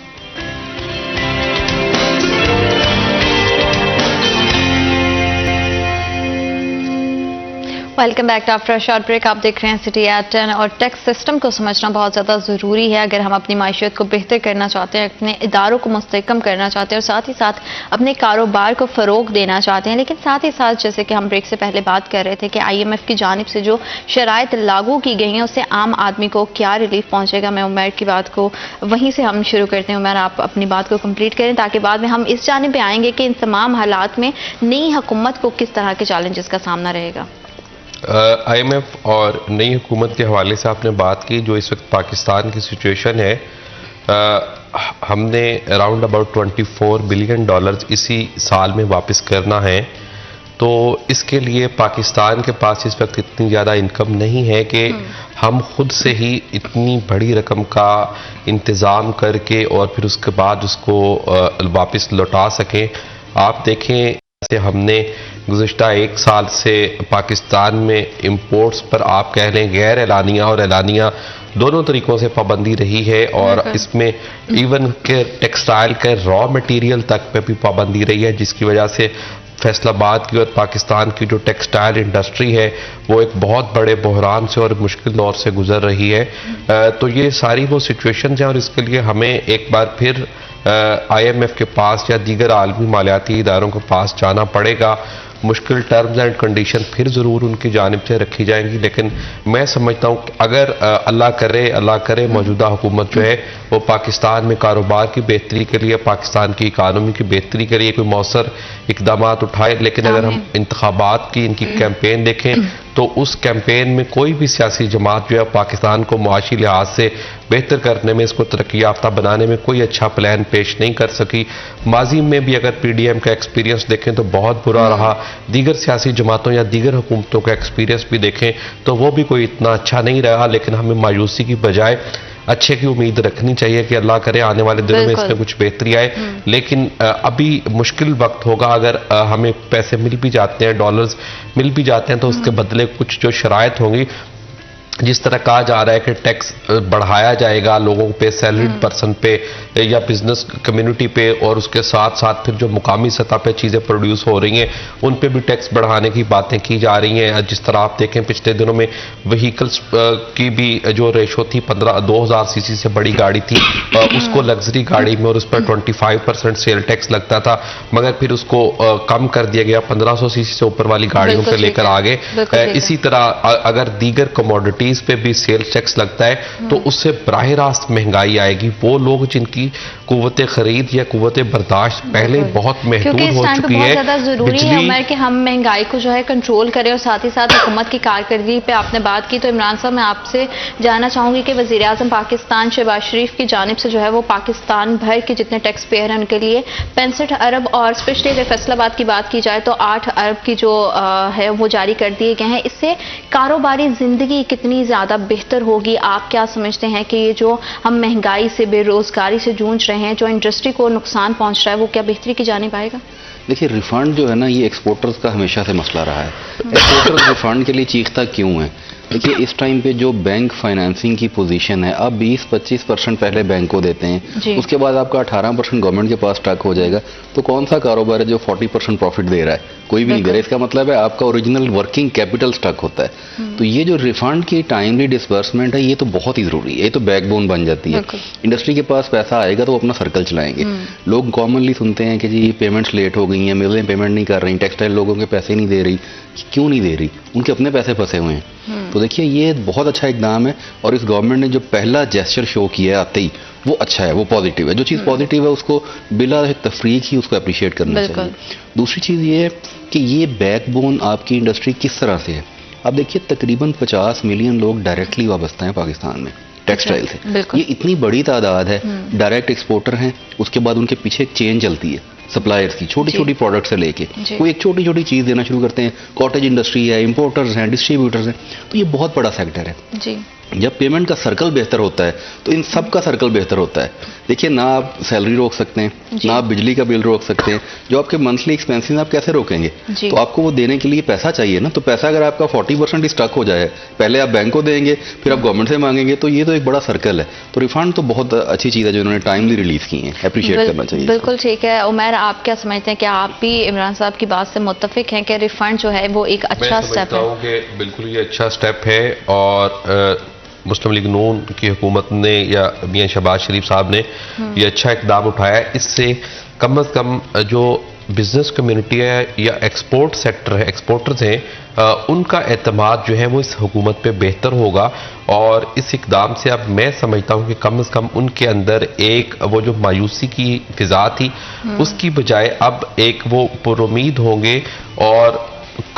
Welcome back after a short break. आप देख रहे हैं सिटी एट 10, और टैक्स सिस्टम को समझना बहुत ज़्यादा ज़रूरी है अगर हम अपनी माशियत को बेहतर करना चाहते हैं, अपने इदारों को मुस्तहकम करना चाहते हैं, और साथ ही साथ अपने कारोबार को फ़रोग देना चाहते हैं। लेकिन साथ ही साथ जैसे कि हम ब्रेक से पहले बात कर रहे थे कि IMF की जानिब से जो शराइत लागू की गई हैं उससे आम आदमी को क्या रिलीफ पहुँचेगा। मैं उमर की बात को वहीं से हम शुरू करते हैं। उमर, आप अपनी बात को कम्प्लीट करें ताकि बाद में हम इस जानिब पर आएंगे कि इन तमाम हालात में नई हुकूमत को किस तरह के चैलेंजेस का सामना रहेगा। IMF और नई हुकूमत के हवाले से आपने बात की, जो इस वक्त पाकिस्तान की सिचुएशन है, हमने अराउंड अबाउट $24 बिलियन इसी साल में वापस करना है। तो इसके लिए पाकिस्तान के पास इस वक्त इतनी ज़्यादा इनकम नहीं है कि हम खुद से ही इतनी बड़ी रकम का इंतज़ाम करके और फिर उसके बाद उसको वापस लौटा सकें। आप देखें, जैसे हमने गुज़िश्ता 1 साल से पाकिस्तान में इंपोर्ट्स पर आप कह लें गैर एलानिया और एलानिया दोनों तरीकों से पाबंदी रही है, और इसमें इवन के टेक्सटाइल के रॉ मटेरियल तक पे भी पाबंदी रही है, जिसकी वजह से फैसलाबाद की और पाकिस्तान की जो टेक्सटाइल इंडस्ट्री है वो एक बहुत बड़े बहरान से और मुश्किल दौर से गुजर रही है। तो ये सारी वो सिचुएशंस हैं और इसके लिए हमें एक बार फिर IMF के पास या दीगर आलमी मालियाती इदारों के पास जाना पड़ेगा। मुश्किल टर्म्स एंड कंडीशन फिर ज़रूर उनकी जानिब से रखी जाएंगी, लेकिन मैं समझता हूँ कि अगर अल्लाह करे मौजूदा हुकूमत जो है वो पाकिस्तान में कारोबार की बेहतरी के लिए, पाकिस्तान की इकानमी की बेहतरी के लिए कोई मौसर इकदाम उठाए। लेकिन अगर हम इंतखाबात की इनकी कैंपेन देखें तो उस कैंपेन में कोई भी सियासी जमात जो है पाकिस्तान को मुआशी लिहाज से बेहतर करने में, इसको तरक्की याफ्ता बनाने में कोई अच्छा प्लान पेश नहीं कर सकी। माजी में भी अगर PDM का एक्सपीरियंस देखें तो बहुत बुरा रहा, दीगर सियासी जमातों या दीगर हुकूमतों का एक्सपीरियंस भी देखें तो वो भी कोई इतना अच्छा नहीं रहा। लेकिन हमें मायूसी की बजाय अच्छे की उम्मीद रखनी चाहिए कि अल्लाह करे आने वाले दिनों में इसमें कुछ बेहतरी आए। लेकिन अभी मुश्किल वक्त होगा। अगर हमें पैसे मिल भी जाते हैं, डॉलर्स मिल भी जाते हैं, तो उसके बदले कुछ जो शराइत होंगी, जिस तरह कहा जा रहा है कि टैक्स बढ़ाया जाएगा लोगों पे, सैलरीड पर्सन पे या बिजनेस कम्युनिटी पे, और उसके साथ साथ फिर जो मुकामी सतह पे चीज़ें प्रोड्यूस हो रही हैं उन पे भी टैक्स बढ़ाने की बातें की जा रही हैं। जिस तरह आप देखें पिछले दिनों में व्हीकल्स की भी जो रेशो थी 2000 सीसी से बड़ी गाड़ी थी उसको लग्जरी गाड़ी में और उस पर 25% सेल टैक्स लगता था, मगर फिर उसको कम कर दिया गया, 1500 सीसी से ऊपर वाली गाड़ियों पे लेकर आ गए। इसी तरह अगर दीगर कमोडिटी पे भी सेल्स टैक्स लगता है तो उससे बराह रास्त महंगाई आएगी। वो लोग जिनकी कुव्वत खरीद या कुव्वत बर्दाश्त पहले बहुत महदूद हो चुकी है, ज्यादा जरूरी है उमर कि हम महंगाई को जो है कंट्रोल करें और साथ ही साथ हुकूमत की कारकर्दगी पे आपने बात की। तो इमरान साहब, मैं आपसे जानना चाहूंगी कि वजीर आजम पाकिस्तान शहबाज शरीफ की जानिब से जो है वो पाकिस्तान भर के जितने टैक्स पेयर हैं उनके लिए 65 अरब और स्पेशली अगर फैसलाबाद की बात की जाए तो 8 अरब की जो है वो जारी कर दिए गए हैं। इससे कारोबारी जिंदगी कितनी ज्यादा बेहतर होगी? आप क्या समझते हैं कि ये जो हम महंगाई से, बेरोजगारी से जूझ रहे हैं, जो इंडस्ट्री को नुकसान पहुंच रहा है, वो क्या बेहतरी की जानिब आएगा? देखिए, रिफंड जो है ना, ये एक्सपोर्टर्स का हमेशा से मसला रहा है। एक्सपोर्टर्स रिफंड के लिए चीखता क्यों है? देखिए, इस टाइम पे जो बैंक फाइनेंसिंग की पोजीशन है, आप 20-25% पहले बैंक को देते हैं, उसके बाद आपका 18% गवर्नमेंट के पास स्टॉक हो जाएगा, तो कौन सा कारोबार है जो 40% प्रॉफिट दे रहा है? कोई भी नहीं दे रहा है। इसका मतलब है आपका ओरिजिनल वर्किंग कैपिटल स्टॉक होता है। तो ये जो रिफंड की टाइमली डिसबर्समेंट है, ये तो बहुत ही जरूरी है, ये तो बैकबोन बन जाती है। इंडस्ट्री के पास पैसा आएगा तो वो अपना सर्कल चलाएंगे। लोग कॉमनली सुनते हैं कि जी पेमेंट्स लेट हो गई हैं, मिलें पेमेंट नहीं कर रही, टेक्सटाइल लोगों के पैसे नहीं दे रही। क्यों नहीं दे रही? उनके अपने पैसे फंसे हुए हैं। तो देखिए, ये बहुत अच्छा इकदाम है और इस गवर्नमेंट ने जो पहला जेस्चर शो किया है आते ही, वो अच्छा है, वो पॉजिटिव है। जो चीज़ पॉजिटिव है उसको बिला तफरीक ही उसको अप्रिशिएट करना चाहिए। दूसरी चीज़ ये है कि ये बैकबोन आपकी इंडस्ट्री किस तरह से है। अब देखिए, तकरीबन 50 मिलियन लोग डायरेक्टली वाबस्ता हैं पाकिस्तान में टेक्सटाइल से। ये इतनी बड़ी तादाद है, डायरेक्ट एक्सपोर्टर हैं, उसके बाद उनके पीछे एक चेन चलती है सप्लायर्स की, छोटी छोटी प्रोडक्ट से लेके कोई एक छोटी छोटी चीज़ देना शुरू करते हैं। कॉटेज इंडस्ट्री है, इंपोर्टर्स हैं, डिस्ट्रीब्यूटर्स हैं, तो ये बहुत बड़ा सेक्टर है। जब पेमेंट का सर्कल बेहतर होता है तो इन सब का सर्कल बेहतर होता है। देखिए, ना आप सैलरी रोक सकते हैं, ना आप बिजली का बिल रोक सकते हैं। जो आपके मंथली एक्सपेंसेस आप कैसे रोकेंगे? तो आपको वो देने के लिए पैसा चाहिए ना। तो पैसा अगर आपका 40% ही स्टक हो जाए, पहले आप बैंक को देंगे, फिर आप गवर्नमेंट से मांगेंगे, तो ये तो एक बड़ा सर्कल है। तो रिफंड तो बहुत अच्छी चीज़ है जो उन्होंने टाइमली रिलीज की है, अप्रिशिएट करना चाहिए। बिल्कुल ठीक है। उमर, आप क्या समझते हैं कि आप भी इमरान साहब की बात से मुत्तफिक हैं कि रिफंड जो है वो एक अच्छा स्टेप है? बिल्कुल ये अच्छा स्टेप है और मुस्लिम लीग नून की हुकूमत ने या मियां शहबाज शरीफ साहब ने ये अच्छा इकदाम उठाया। इससे कम से कम जो बिजनेस कम्युनिटी है या एक्सपोर्ट सेक्टर है, एक्सपोर्टर्स हैं, उनका एतमाद जो है वो इस हुकूमत पे बेहतर होगा। और इस इकदाम से अब मैं समझता हूँ कि कम से कम उनके अंदर एक वो जो मायूसी की फिजा थी उसकी बजाय अब एक वो पुरुमीद होंगे और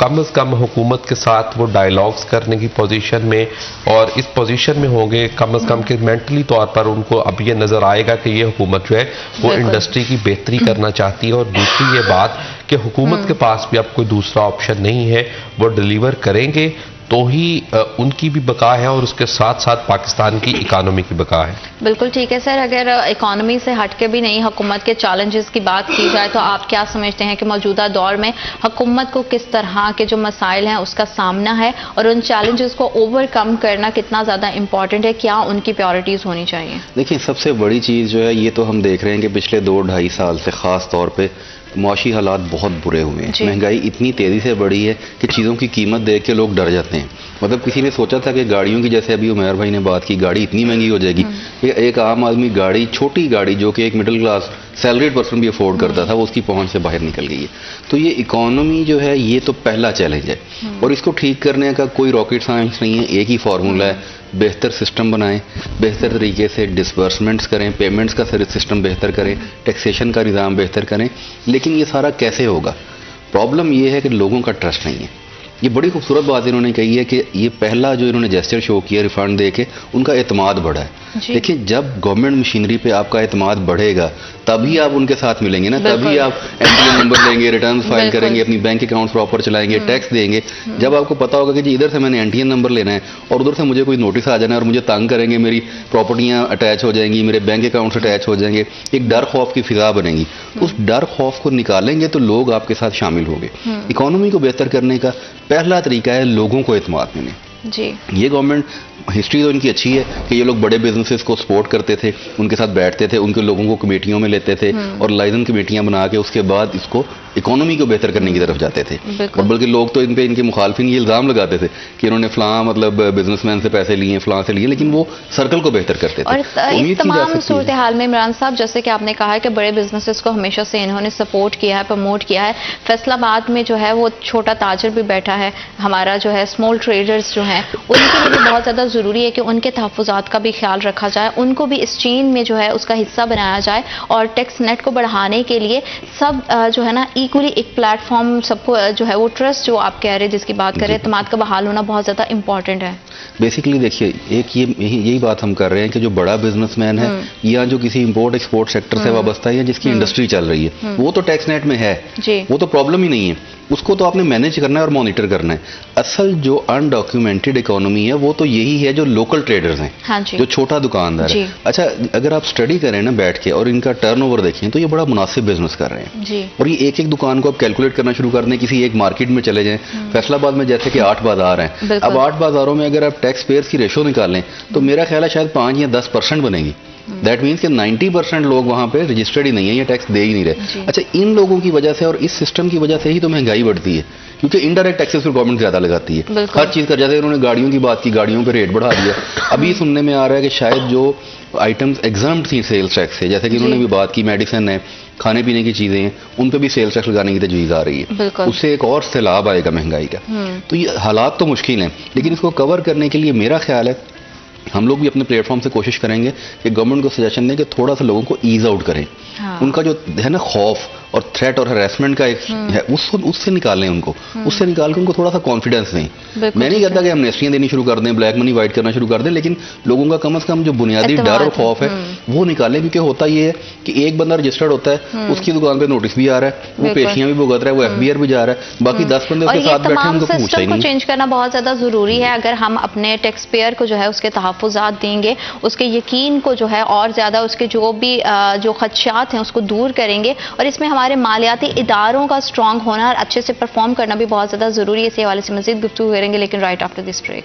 कम से कम हुकूमत के साथ वो डायलॉग्स करने की पोजीशन में और इस पोजीशन में होंगे कम से कम कि मेंटली तौर पर उनको अब ये नज़र आएगा कि ये हुकूमत जो है वो इंडस्ट्री की बेहतरी करना चाहती है। और दूसरी ये बात कि हुकूमत के पास भी अब कोई दूसरा ऑप्शन नहीं है, वो डिलीवर करेंगे तो ही उनकी भी बका है और उसके साथ साथ पाकिस्तान की इकानमी की बका है। बिल्कुल ठीक है सर। अगर इकानमी से हटके भी नहीं हुकूमत के चैलेंजेस की बात की जाए तो आप क्या समझते हैं कि मौजूदा दौर में हुकूमत को किस तरह के जो मसाइल हैं उसका सामना है और उन चैलेंजेस को ओवरकम करना कितना ज़्यादा इंपॉर्टेंट है? क्या उनकी प्रायोरिटीज़ होनी चाहिए? देखिए, सबसे बड़ी चीज़ जो है ये तो हम देख रहे हैं कि पिछले 2-2.5 साल से ख़ास तौर पर मुआशी हालात बहुत बुरे हुए हैं। महंगाई इतनी तेज़ी से बढ़ी है कि चीज़ों की कीमत देख के लोग डर जाते हैं। मतलब किसी ने सोचा था कि गाड़ियों की, जैसे अभी उमैर भाई ने बात की, गाड़ी इतनी महंगी हो जाएगी कि एक आम आदमी गाड़ी, छोटी गाड़ी जो कि एक मिडिल क्लास सैलरीड पर्सन भी अफोर्ड करता था, वो उसकी पहुंच से बाहर निकल गई है। तो ये इकोनॉमी जो है, ये तो पहला चैलेंज है और इसको ठीक करने का कोई रॉकेट साइंस नहीं है। एक ही फार्मूला है, बेहतर सिस्टम बनाएं, बेहतर तरीके से डिसबर्समेंट्स करें, पेमेंट्स का सिस्टम बेहतर करें, टैक्सेशन का निज़ाम बेहतर करें। लेकिन ये सारा कैसे होगा? प्रॉब्लम ये है कि लोगों का ट्रस्ट नहीं है। ये बड़ी खूबसूरत बात इन्होंने कही है कि ये पहला जो इन्होंने जेस्चर शो किया रिफंड दे के, उनका एतमाद बढ़ा है। देखिए, जब गवर्नमेंट मशीनरी पे आपका एतमाद बढ़ेगा तभी आप उनके साथ मिलेंगे ना, तभी आप एनटीएन नंबर लेंगे, रिटर्न फाइल करेंगे, अपनी बैंक अकाउंट प्रॉपर चलाएंगे, टैक्स देंगे। जब आपको पता होगा कि जी इधर से मैंने एनटीएन नंबर लेना है और उधर से मुझे कोई नोटिस आ जाना है और मुझे तंग करेंगे, मेरी प्रॉपर्टियां अटैच हो जाएंगी, मेरे बैंक अकाउंट अटैच हो जाएंगे, एक डर खौफ की फिजा बनेगी। उस डर खौफ को निकालेंगे तो लोग आपके साथ शामिल होंगे। इकोनॉमी को बेहतर करने का पहला तरीका है लोगों को एतमाद देने। जी, ये गवर्नमेंट, हिस्ट्री तो इनकी अच्छी है कि ये लोग बड़े बिजनेसेस को सपोर्ट करते थे, उनके साथ बैठते थे, उनके लोगों को कमेटियों में लेते थे और लाइजन कमेटियां बना के उसके बाद इसको इकोनॉमी को बेहतर करने की तरफ जाते थे। और बल्कि लोग तो इन पे, इनके मुखालफिन ये इल्ज़ाम लगाते थे कि इन्होंने फलां मतलब बिजनेसमैन से पैसे लिए, फलां से लिए, लेकिन वो सर्कल को बेहतर करते थे। और इस तमाम सूरत हाल में इमरान साहब, जैसे कि आपने कहा है कि बड़े बिजनेसेस को हमेशा से इन्होंने सपोर्ट किया है, प्रमोट किया है। फैसलाबाद में जो है वो छोटा ताजर भी बैठा है, हमारा जो है स्मॉल ट्रेडर्स जो हैं, उनके लिए भी बहुत ज़्यादा ज़रूरी है कि उनके तहफ़्फ़ुज़ात का भी ख्याल रखा जाए, उनको भी इस चेन में जो है उसका हिस्सा बनाया जाए। और टैक्स नेट को बढ़ाने के लिए सब जो है ना इक्वली एक प्लेटफॉर्म, सबको जो है वो ट्रस्ट जो आप कह रहे हैं, जिसकी बात करें, एतमाद का बहाल होना बहुत ज़्यादा इंपॉर्टेंट है। बेसिकली देखिए, एक यही बात हम कर रहे हैं कि जो बड़ा बिजनेसमैन है या जो किसी इंपोर्ट एक्सपोर्ट सेक्टर से वाबस्ता है या जिसकी इंडस्ट्री चल रही है, वो तो टैक्स नेट में है, वो तो प्रॉब्लम ही नहीं है। उसको तो आपने मैनेज करना है और मॉनिटर करना है। असल जो अनडॉक्यूमेंटेड इकोनॉमी है वो तो यही है जो लोकल ट्रेडर्स हैं, हाँ जो छोटा दुकानदार है। अच्छा, अगर आप स्टडी करें ना बैठ के और इनका टर्नओवर देखें तो ये बड़ा मुनासिब बिजनेस कर रहे हैं जी। और ये एक एक दुकान को आप कैलकुलेट करना शुरू कर दें, किसी एक मार्केट में चले जाएं, फैसलाबाद में जैसे कि 8 बाजार हैं, अब 8 बाजारों में अगर आप टैक्स पेयर्स की रेशो निकालें तो मेरा ख्याल है शायद 5 या 10% बनेगी। दैट मीन्स कि 90% लोग वहां पे रजिस्टर्ड ही नहीं है, ये टैक्स दे ही नहीं रहे। अच्छा, इन लोगों की वजह से और इस सिस्टम की वजह से ही तो महंगाई बढ़ती है, क्योंकि इनडायरेक्ट टैक्सेस पर गवर्नमेंट ज्यादा लगाती है हर चीज कर जाते हैं। उन्होंने गाड़ियों की बात की, गाड़ियों पे रेट बढ़ा दिया। अभी सुनने में आ रहा है कि शायद जो आइटम्स एग्जाम्प्ट थी सेल्स टैक्स से, जैसे कि उन्होंने भी बात की, मेडिसिन है, खाने पीने की चीजें हैं, उन पे भी सेल्स टैक्स लगाने की तजवीज़ आ रही है। उससे एक और सैलाब आएगा महंगाई का। तो ये हालात तो मुश्किल हैं, लेकिन इसको कवर करने के लिए मेरा ख्याल है हम लोग भी अपने प्लेटफॉर्म से कोशिश करेंगे कि गवर्नमेंट को सजेशन दें कि थोड़ा सा लोगों को ईज आउट करें। उनका जो है ना खौफ और थ्रेट और हरेसमेंट का एक है, उससे निकालें उनको, उससे निकाल के उनको थोड़ा सा कॉन्फिडेंस दें। मैं नहीं कहता कि हम एमनेस्टियां देनी शुरू कर दें, ब्लैक मनी वाइट करना शुरू कर दें, लेकिन लोगों का कम से कम जो बुनियादी डर और खौफ है वो निकालें। क्योंकि होता ये है कि एक बंदा रजिस्टर्ड होता है, उसकी दुकान पर नोटिस भी आ रहा है, वो पेशियां भी भुगत रहा है, वो एफबीआर भी जा रहा है, बाकी 10 बंदे उसके साथ बैठे उनको पूछा ही नहीं। चेंज करना बहुत ज्यादा जरूरी है। अगर हम अपने टैक्स पेयर को जो है उसके तहफ़्फ़ुज़ात देंगे, उसके यकीन को जो है और ज़्यादा, उसके जो भी जो खदशात हैं उसको दूर करेंगे, और इसमें हमारे मालियाती इदारों का स्ट्रॉन्ग होना और अच्छे से परफॉर्म करना भी बहुत ज़्यादा ज़रूरी है। इसी हवाले से मज़ीद गुफ्तगू करेंगे, लेकिन right after this break.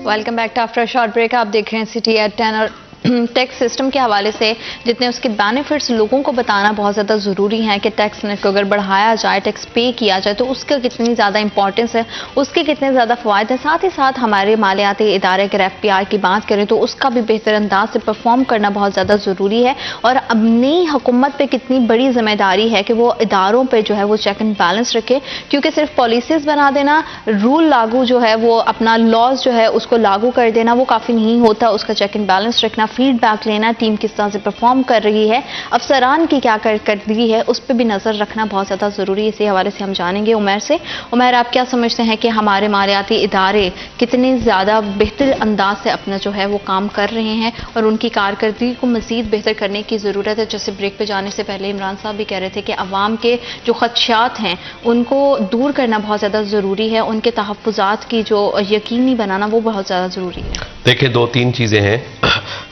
Welcome back to after short break. आप देख रहे हैं सिटी एट 10 और टैक्स सिस्टम के हवाले से जितने उसके बेनिफिट्स लोगों को बताना बहुत ज़्यादा ज़रूरी है कि टैक्स नेट को अगर बढ़ाया जाए, टैक्स पे किया जाए तो उसका कितनी ज़्यादा इंपॉर्टेंस है, उसके कितने ज़्यादा फ़वायद हैं। साथ ही साथ हमारे मालियाती इदारे अगर FPR की बात करें तो उसका भी बेहतर अंदाज से परफॉर्म करना बहुत ज़्यादा ज़रूरी है। और अब नई हुकूमत पर कितनी बड़ी जिम्मेदारी है कि वो इदारों पर जो है वो चेक एंड बैलेंस रखे, क्योंकि सिर्फ पॉलिसीज़ बना देना, रूल लागू जो है वो अपना लॉज जो है उसको लागू कर देना वो काफ़ी नहीं होता। उसका चेक एंड बैलेंस रखना, फीडबैक लेना, टीम किस तरह से परफॉर्म कर रही है, अफसरान की क्या करदगी है, उस पर भी नजर रखना बहुत ज्यादा जरूरी है। इसी हवाले से हम जानेंगे उमैर से। उमैर, आप क्या समझते हैं कि हमारे मालियाती इदारे कितने ज्यादा बेहतर अंदाज से अपना जो है वो काम कर रहे हैं और उनकी कारकर्दगी को मजीद बेहतर करने की जरूरत है? जैसे ब्रेक पे जाने से पहले इमरान साहब भी कह रहे थे कि अवाम के जो खदशात हैं उनको दूर करना बहुत ज्यादा जरूरी है, उनके तहफ़्फ़ुज़ात की जो यकीनी बनाना वो बहुत ज्यादा जरूरी है। देखिए, 2-3 चीजें हैं।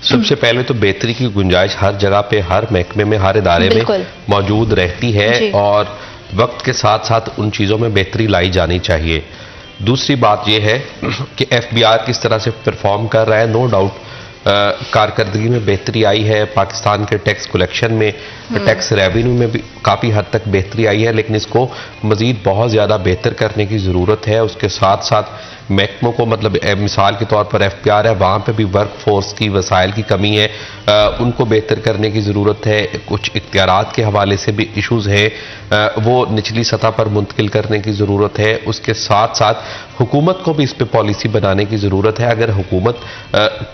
सबसे पहले तो बेहतरी की गुंजाइश हर जगह पे, हर महकमे में, हर इदारे में मौजूद रहती है और वक्त के साथ साथ उन चीज़ों में बेहतरी लाई जानी चाहिए। दूसरी बात यह है कि FBR किस तरह से परफॉर्म कर रहा है। नो डाउट कारकर्दगी में बेहतरी आई है, पाकिस्तान के टैक्स कलेक्शन में, टैक्स रेवेन्यू में भी काफ़ी हद तक बेहतरी आई है, लेकिन इसको मज़ीद बहुत ज़्यादा बेहतर करने की ज़रूरत है। उसके साथ साथ महकमों को, मतलब मिसाल के तौर पर FBR है, वहाँ पे भी वर्क फोर्स की वसाइल की कमी है, उनको बेहतर करने की ज़रूरत है। कुछ इख्तियारात के हवाले से भी इशूज़ हैं, वो निचली सतह पर मुंतकिल करने की ज़रूरत है। उसके साथ साथ हुकूमत को भी इस पर पॉलिसी बनाने की ज़रूरत है। अगर हुकूमत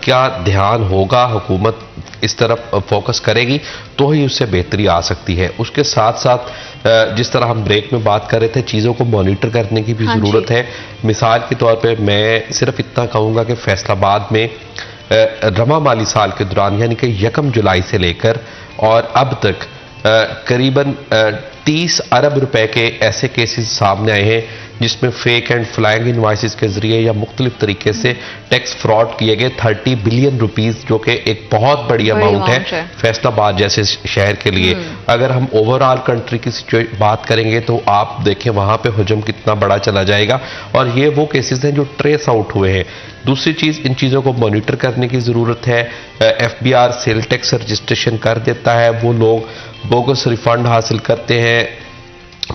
क्या ध्यान होगा, हुकूमत इस तरफ फोकस करेगी तो ही उससे बेहतरी आ सकती है। उसके साथ साथ जिस तरह हम ब्रेक में बात कर रहे थे, चीज़ों को मॉनिटर करने की भी ज़रूरत है। मिसाल के तौर पे मैं सिर्फ इतना कहूँगा कि फैसलाबाद में रमा माली साल के दौरान, यानी कि 1 जुलाई से लेकर और अब तक करीबन 30 अरब रुपए के ऐसे केसेस सामने आए हैं जिसमें फेक एंड फ्लाइंग इनवॉइसेस के जरिए या मुख्तलिफ तरीके से टैक्स फ्रॉड किए गए। 30 बिलियन रुपीस, जो कि एक बहुत बड़ी अमाउंट है फैसलाबाद जैसे शहर के लिए। अगर हम ओवरऑल कंट्री की बात करेंगे तो आप देखें वहां पे हुजम कितना बड़ा चला जाएगा, और ये वो केसेस हैं जो ट्रेस आउट हुए हैं। दूसरी चीज़, इन चीज़ों को मॉनिटर करने की ज़रूरत है। FBR सेल टैक्स रजिस्ट्रेशन कर देता है, वो लोग बोगस रिफंड हासिल करते हैं,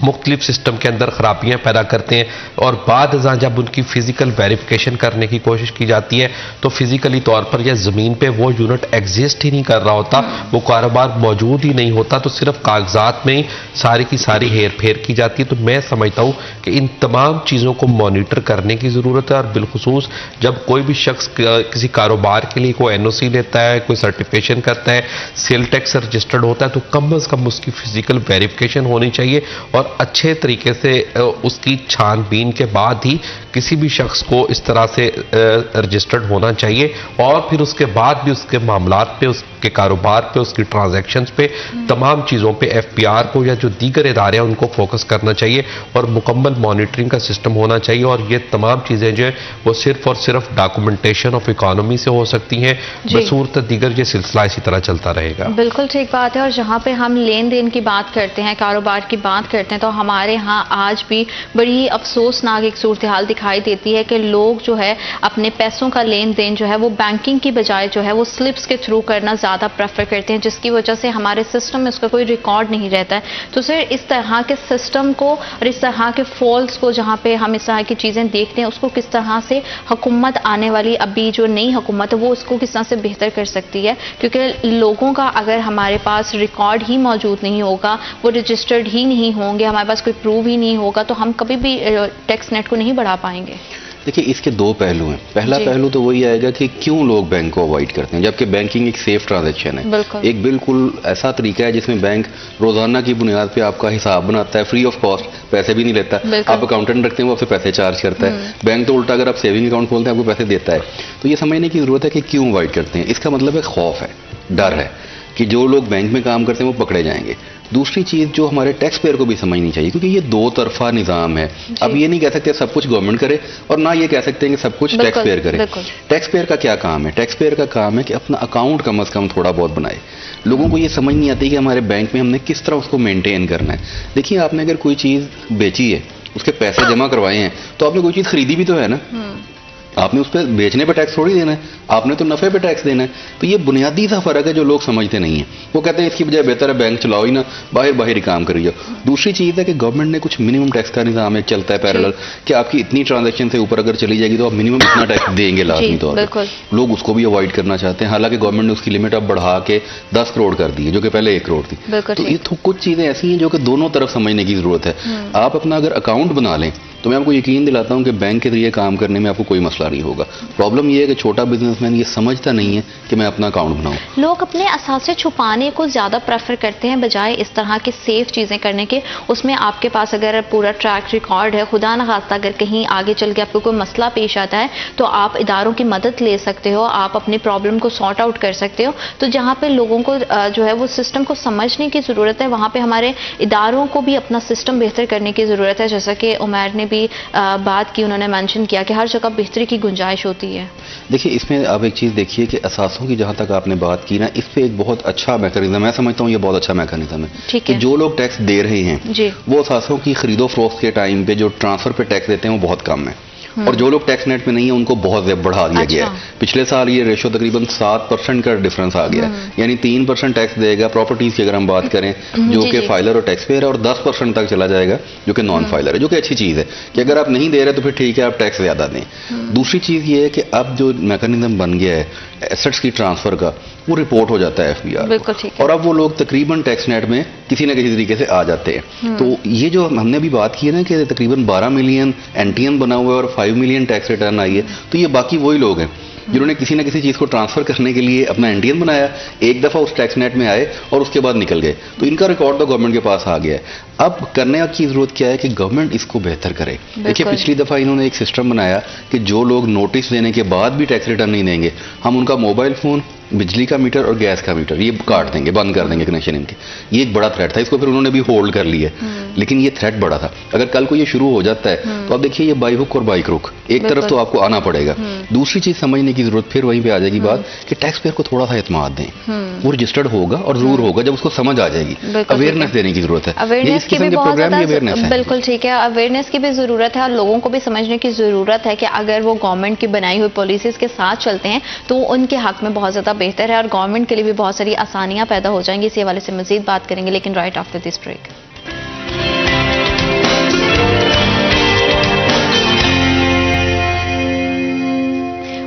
मुख्तलिफ सिस्टम के अंदर खराबियां पैदा करते हैं, और बाद जब उनकी फिजिकल वेरिफिकेशन करने की कोशिश की जाती है तो फिजिकली तौर पर या ज़मीन पे वो यूनिट एग्जिस्ट ही नहीं कर रहा होता, वो कारोबार मौजूद ही नहीं होता, तो सिर्फ कागजात में ही सारी की सारी हेर फेर की जाती है। तो मैं समझता हूँ कि इन तमाम चीज़ों को मॉनिटर करने की ज़रूरत है, और बिलखुसूस जब कोई भी शख्स किसी कारोबार के लिए कोई NOC लेता है, कोई सर्टिफिकेशन करता है, सेल टैक्स रजिस्टर्ड होता है, तो कम अज़ कम उसकी फिजिकल वेरिफिकेशन होनी चाहिए, और अच्छे तरीके से उसकी छानबीन के बाद ही किसी भी शख्स को इस तरह से रजिस्टर्ड होना चाहिए, और फिर उसके बाद भी उसके मामलात पे, उसके कारोबार पे, उसकी ट्रांजैक्शंस पे, तमाम चीज़ों पे FBR को या जो दीगर इदारे हैं उनको फोकस करना चाहिए, और मुकम्मल मॉनिटरिंग का सिस्टम होना चाहिए। और ये तमाम चीज़ें जो है वो सिर्फ और सिर्फ डॉक्यूमेंटेशन ऑफ इकॉनमी से हो सकती हैं, बसूरत दीगर ये सिलसिला इसी तरह चलता रहेगा। बिल्कुल ठीक बात है। और जहाँ पे हम लेन देन की बात करते हैं, कारोबार की बात करते हैं, तो हमारे यहाँ आज भी बड़ी अफसोसनाक एक सूरत हाल दिखाई देती है कि लोग जो है अपने पैसों का लेन देन जो है वो बैंकिंग की बजाय जो है वो स्लिप्स के थ्रू करना ज़्यादा प्रेफर करते हैं, जिसकी वजह से हमारे सिस्टम में उसका कोई रिकॉर्ड नहीं रहता है। तो सिर्फ इस तरह के सिस्टम को और इस तरह के फॉल्स को, जहाँ पे हम इस तरह की चीज़ें देखते हैं, उसको किस तरह से हुकूमत आने वाली अभी जो नई हुकूमत है वो उसको किस तरह से बेहतर कर सकती है, क्योंकि लोगों का अगर हमारे पास रिकॉर्ड ही मौजूद नहीं होगा, वो रजिस्टर्ड ही नहीं होंगे, हमारे पास कोई प्रूफ ही नहीं होगा, तो हम कभी भी टैक्स नेट को नहीं बढ़ा पाएंगे। देखिए, इसके दो पहलू हैं। पहला पहलू तो वही आएगा कि क्यों लोग बैंक को अवॉइड करते हैं, जबकि बैंकिंग एक सेफ ट्रांजैक्शन है। एक बिल्कुल ऐसा तरीका है जिसमें बैंक रोजाना की बुनियाद पे आपका हिसाब बनाता है, फ्री ऑफ कॉस्ट, पैसे भी नहीं लेता। आप अकाउंटेंट रखते हैं, वो आपसे पैसे चार्ज करता है। बैंक तो उल्टा, अगर आप सेविंग अकाउंट खोलते हैं आपको पैसे देता है। तो ये समझने की जरूरत है कि क्यों अवॉइड करते हैं। इसका मतलब है खौफ है, डर है कि जो लोग बैंक में काम करते हैं वो पकड़े जाएंगे। दूसरी चीज़ जो हमारे टैक्स पेयर को भी समझनी चाहिए, क्योंकि ये दो तरफा निज़ाम है। अब ये नहीं कह सकते सब कुछ गवर्नमेंट करे, और ना ये कह सकते हैं कि सब कुछ टैक्स पेयर करे। टैक्स पेयर का क्या काम है? टैक्स पेयर का काम है कि अपना अकाउंट कम से कम थोड़ा बहुत बनाए। लोगों को ये समझ नहीं आती कि हमारे बैंक में हमने किस तरह उसको मेंटेन करना है। देखिए, आपने अगर कोई चीज़ बेची है, उसके पैसे जमा करवाए हैं, तो आपने कोई चीज़ खरीदी भी तो है ना। आपने उस पर बेचने पे टैक्स थोड़ी देना है, आपने तो नफे पे टैक्स देना है। तो ये बुनियादी सा फर्क है जो लोग समझते नहीं है। वो कहते हैं इसकी बजाय बेहतर है बैंक चलाओ ही ना, बाहर ही काम करिए जाओ। दूसरी चीज़ है कि गवर्नमेंट ने कुछ मिनिमम टैक्स का निजाम है, चलता है पैरेलल, कि आपकी इतनी ट्रांजैक्शन से ऊपर अगर चली जाएगी तो आप मिनिमम इतना टैक्स देंगे लाजमी तौर पर। लोग उसको भी अवॉइड करना चाहते हैं, हालांकि गवर्नमेंट ने उसकी लिमिट अब बढ़ा के 10 करोड़ कर दी है, जो कि पहले 1 करोड़ थी। तो ये कुछ चीज़ें ऐसी हैं जो कि दोनों तरफ समझने की जरूरत है। आप अपना अगर अकाउंट बना लें तो मैं आपको यकीन दिलाता हूं कि बैंक के जरिए काम करने में आपको कोई मसला नहीं होगा। प्रॉब्लम यह है कि छोटा बिजनेसमैन ये समझता नहीं है कि मैं अपना अकाउंट बनाऊं। लोग अपने असासे छुपाने को ज़्यादा प्रेफर करते हैं बजाय इस तरह की सेफ चीज़ें करने के। उसमें आपके पास अगर पूरा ट्रैक रिकॉर्ड है, खुदा न खास्ता अगर कहीं आगे चल के आपको कोई मसला पेश आता है तो आप इदारों की मदद ले सकते हो, आप अपनी प्रॉब्लम को सॉर्ट आउट कर सकते हो। तो जहाँ पे लोगों को जो है वो सिस्टम को समझने की ज़रूरत है, वहाँ पे हमारे इदारों को भी अपना सिस्टम बेहतर करने की ज़रूरत है। जैसा कि उमैर ने भी बात की, उन्होंने मेंशन किया कि हर जगह बेहतरी की गुंजाइश होती है। देखिए, इसमें आप एक चीज़ देखिए कि असासों की जहाँ तक आपने बात की ना, इस पे एक बहुत अच्छा मैकेनिज्म, मैं समझता हूँ ये बहुत अच्छा मैकेनिज्म है कि जो लोग टैक्स दे रहे हैं वो असासों की खरीदो फरोख्त के टाइम पे जो ट्रांसफर पे टैक्स देते हैं वो बहुत कम है। और जो लोग टैक्स नेट में नहीं है उनको बहुत ज्यादा बढ़ा दिया गया है। पिछले साल ये रेशो तकरीबन 7% का डिफरेंस आ गया है, यानी 3% टैक्स देगा प्रॉपर्टीज की अगर हम बात करें जो कि फाइलर और टैक्स पेयर है, और 10% तक चला जाएगा जो कि नॉन फाइलर है, जो कि अच्छी चीज है कि अगर आप नहीं दे रहे तो फिर ठीक है आप टैक्स ज्यादा दें। दूसरी चीज ये है कि अब जो मैकेनिज्म बन गया है एसेट्स की ट्रांसफर का, वो रिपोर्ट हो जाता है एफबीआर, और अब वो लोग तकरीबन टैक्स नेट में किसी न किसी तरीके से आ जाते हैं। तो ये जो हमने अभी बात की है ना कि तकरीबन 12 मिलियन एनटीएन बना हुआ है और 5 मिलियन टैक्स रिटर्न आई है, तो ये बाकी वही लोग हैं जिन्होंने किसी न किसी चीज को ट्रांसफर करने के लिए अपना एनटीएन बनाया, एक दफा उस टैक्स नेट में आए और उसके बाद निकल गए। तो इनका रिकॉर्ड तो गवर्नमेंट के पास आ गया है। अब करने की जरूरत क्या है कि गवर्नमेंट इसको बेहतर करे। देखिए पिछली दफा इन्होंने एक सिस्टम बनाया कि जो लोग नोटिस देने के बाद भी टैक्स रिटर्न नहीं देंगे, हम उनका मोबाइल फोन, बिजली का मीटर और गैस का मीटर ये काट देंगे, बंद कर देंगे कनेक्शन इनके। ये एक बड़ा थ्रेट था, इसको फिर उन्होंने भी होल्ड कर लिया, लेकिन ये थ्रेट बड़ा था। अगर कल को ये शुरू हो जाता है तो आप देखिए ये बाई हुक और बाई क्रुक, एक तरफ तो आपको आना पड़ेगा। दूसरी चीज समझने की जरूरत फिर वहीं पे आ जाएगी बात कि टैक्स पेयर को थोड़ा सा एतमाद दें, वो रजिस्टर्ड होगा और जरूर होगा जब उसको समझ आ जाएगी। अवेयरनेस देने की जरूरत है, अवेयरनेस की भी बहुत ज्यादा, बिल्कुल ठीक है, अवेयरनेस की भी जरूरत है और लोगों को भी समझने की जरूरत है कि अगर वो गवर्नमेंट की बनाई हुई पॉलिसीज के साथ चलते हैं तो उनके हक में बहुत ज्यादा बेहतर है और गवर्नमेंट के लिए भी बहुत सारी आसानियां पैदा हो जाएंगी। इसी हवाले से मजीद बात करेंगे, लेकिन right after this break.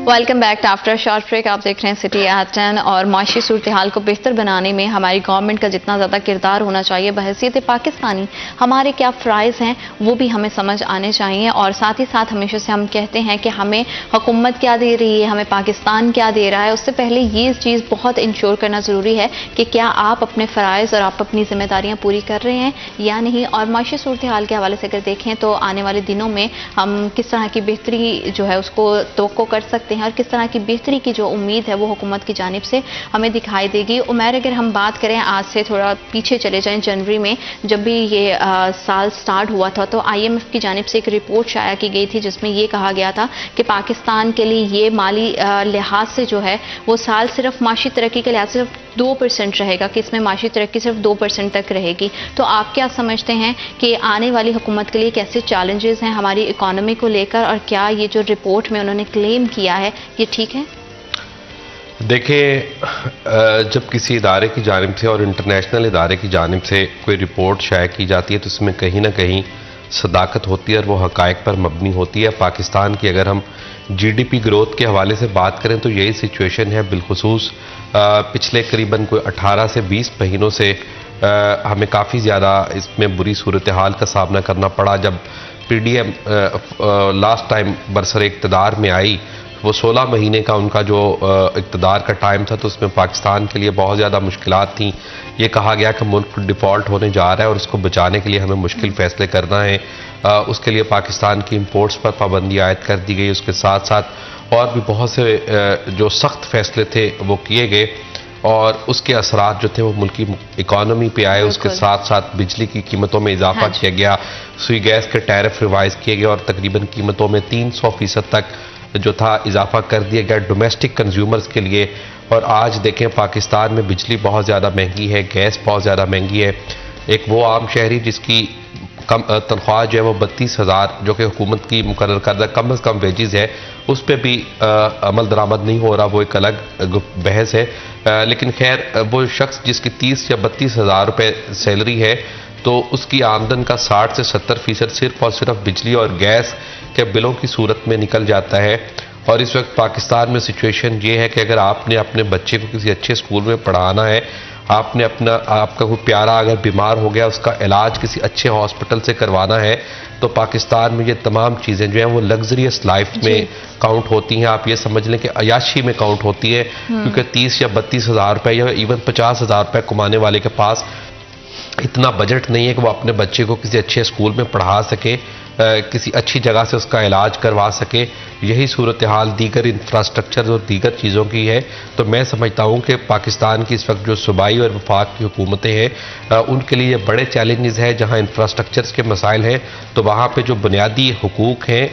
Welcome back after short break. आप देख रहे हैं सिटी एट 10 और माशी सूरत हाल को बेहतर बनाने में हमारी गवर्नमेंट का जितना ज़्यादा किरदार होना चाहिए, बहैसियत पाकिस्तानी हमारे क्या फ़राइज़ हैं वो भी हमें समझ आने चाहिए। और साथ ही साथ हमेशा से हम कहते हैं कि हमें हुकूमत क्या दे रही है, हमें पाकिस्तान क्या दे रहा है, उससे पहले ये चीज़ बहुत इंश्योर करना ज़रूरी है कि क्या आप अपने फ़राइज़ और आप अपनी जिम्मेदारियाँ पूरी कर रहे हैं या नहीं। और माशी सूरत हाल के हवाले से अगर देखें तो आने वाले दिनों में हम किस तरह की बेहतरी जो है उसको तवक्को कर सकते हैं और किस तरह की बेहतरी की जो उम्मीद है वो हुकूमत की जानिब से हमें दिखाई देगी। उमर, अगर हम बात करें आज से थोड़ा पीछे चले जाएं, जनवरी में जब भी ये साल स्टार्ट हुआ था तो IMF की जानिब से एक रिपोर्ट शाया की गई थी जिसमें ये कहा गया था कि पाकिस्तान के लिए ये माली लिहाज से जो है वो साल सिर्फ माशी तरक्की के लिहाज से सिर्फ 2% रहेगा, कि इसमें माशी तरक्की सिर्फ 2% तक रहेगी। तो आप क्या समझते हैं कि आने वाली हुकूमत के लिए कैसे चैलेंजेस हैं हमारी इकोनॉमी को लेकर, और क्या ये जो रिपोर्ट में उन्होंने क्लेम किया है ये ठीक है? देखिए, जब किसी इदारे की जानिब से और इंटरनेशनल इदारे की जानिब से कोई रिपोर्ट शाया की जाती है तो इसमें कहीं ना कहीं सदाकत होती है और वो हकायक पर मबनी होती है। पाकिस्तान की अगर हम GDP ग्रोथ के हवाले से बात करें तो यही सिचुएशन है। बिलखुसूस पिछले करीबन कोई 18 से 20 महीनों से हमें काफ़ी ज़्यादा इसमें बुरी सूरत हाल का सामना करना पड़ा। जब PDM लास्ट टाइम बरसर इक़्तिदार में आई, वो 16 महीने का उनका जो इक़्तिदार का टाइम था तो उसमें पाकिस्तान के लिए बहुत ज़्यादा मुश्किलात थी। ये कहा गया कि मुल्क डिफ़ॉल्ट होने जा रहा है और उसको बचाने के लिए हमें मुश्किल फ़ैसले करना है। उसके लिए पाकिस्तान की इंपोर्ट्स पर पाबंदी आयद कर दी गई। उसके साथ साथ और भी बहुत से जो सख्त फ़ैसले थे वो किए गए और उसके असरात जो थे वो मुल्की इकॉनमी पे आए। उसके साथ साथ बिजली की कीमतों में इजाफा किया गया, सुई गैस के टैरिफ रिवाइज किए गए और तकरीबन कीमतों में 300% तक जो था इजाफा कर दिया गया डोमेस्टिक कंज्यूमर्स के लिए। और आज देखें पाकिस्तान में बिजली बहुत ज़्यादा महंगी है, गैस बहुत ज़्यादा महंगी है। एक वो आम शहरी जिसकी कम तनख्वाह जो है वो 32,000 जो कि हुकूमत की मुकर्रर करदा कम से कम वेजेस है, उस पर भी अमल दरामद नहीं हो रहा, वो एक अलग बहस है। लेकिन खैर वो शख्स जिसकी 30 या 32,000 रुपये सैलरी है तो उसकी आमदन का 60 से 70% सिर्फ और सिर्फ बिजली और गैस के बिलों की सूरत में निकल जाता है। और इस वक्त पाकिस्तान में सिचुएशन ये है कि अगर आपने अपने बच्चे को किसी अच्छे स्कूल में पढ़ाना है, आपने आपका कोई प्यारा अगर बीमार हो गया उसका इलाज किसी अच्छे हॉस्पिटल से करवाना है, तो पाकिस्तान में ये तमाम चीज़ें जो हैं वो लग्जरियस लाइफ में काउंट होती हैं। आप ये समझ लें कि अयाशी में काउंट होती है, क्योंकि 30 या 32,000 रुपये या इवन 50,000 रुपये कमाने वाले के पास इतना बजट नहीं है कि वो अपने बच्चे को किसी अच्छे स्कूल में पढ़ा सके, किसी अच्छी जगह से उसका इलाज करवा सके। यही सूरत हाल दीगर इंफ्रास्ट्रक्चर और दीगर चीज़ों की है। तो मैं समझता हूँ कि पाकिस्तान की इस वक्त जो सूबाई और वफाक की हुकूमतें हैं उनके लिए बड़े चैलेंजेस हैं। जहाँ इंफ्रास्ट्रक्चर्स के मसाइल हैं तो वहाँ पे जो बुनियादी हुकूक हैं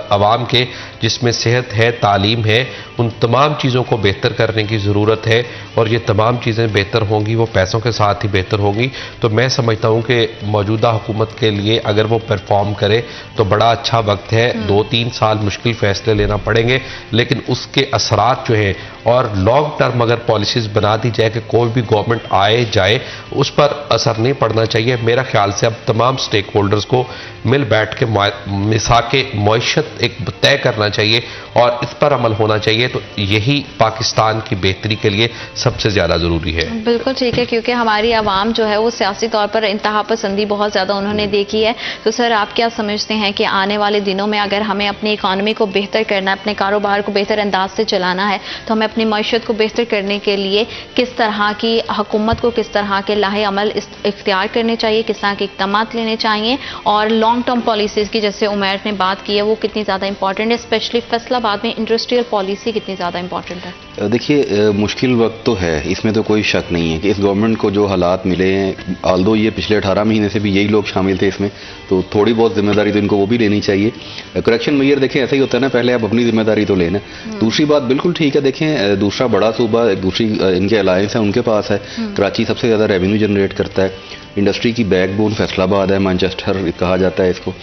आवाम के, जिसमें सेहत है, तालीम है, उन तमाम चीज़ों को बेहतर करने की ज़रूरत है और ये तमाम चीज़ें बेहतर होंगी, वो पैसों के साथ ही बेहतर होंगी। तो मैं समझता हूँ कि मौजूदा हुकूमत के लिए अगर वो परफॉर्म करे तो बड़ा अच्छा वक्त है। 2-3 साल मुश्किल फैसले लेना पड़ेंगे, लेकिन उसके असरात जो हैं और लॉन्ग टर्म अगर पॉलिसीज़ बना दी जाए कि कोई भी गवर्नमेंट आए जाए उस पर असर नहीं पड़ना चाहिए। मेरा ख्याल से अब तमाम स्टेक होल्डर्स को मिल बैठ के मिसाके मईशत एक तय करना चाहिए और इस पर अमल होना चाहिए। तो यही पाकिस्तान की बेहतरी के लिए सबसे ज़्यादा ज़रूरी है। बिल्कुल ठीक है, क्योंकि हमारी आवाम जो है वो सियासी तौर पर इंतहा पसंदी बहुत ज़्यादा उन्होंने देखी है। तो सर आप क्या समझते हैं कि आने वाले दिनों में अगर हमें अपनी इकॉनमी को बेहतर करना है, अपने कारोबार को बेहतर अंदाज से चलाना है, तो हमें अपनी मईशत को बेहतर करने के लिए किस तरह की हुकूमत को किस तरह के लाहे अमल इख्तियार करने चाहिए, किस तरह के इक़दाम लेने चाहिए, और लॉन्ग टर्म पॉलिसीज़ की जैसे उमैर ने बात की है वो कितनी ज़्यादा इंपॉर्टेंट है, स्पेशली फैसलाबाद में इंडस्ट्रियल पॉलिसी कितनी ज़्यादा इंपॉर्टेंट है? देखिए मुश्किल वक्त तो है, इसमें तो कोई शक नहीं है कि इस गवर्नमेंट को जो हालात मिले हैं, आल्दो ये पिछले 18 महीने से भी यही लोग शामिल थे इसमें, तो थोड़ी बहुत जिम्मेदारी तो इनको वो भी लेनी चाहिए। करेक्शन मेयर देखें ऐसा ही होता है ना, पहले आप अपनी जिम्मेदारी तो लेना। दूसरी बात बिल्कुल ठीक है, देखें दूसरा बड़ा सूबा दूसरी इनके अलायंस है उनके पास है, कराची सबसे ज़्यादा रेवेन्यू जनरेट करता है, इंडस्ट्री की बैकबोन फैसलाबाद है, मैनचेस्टर कहा जाता है इसको।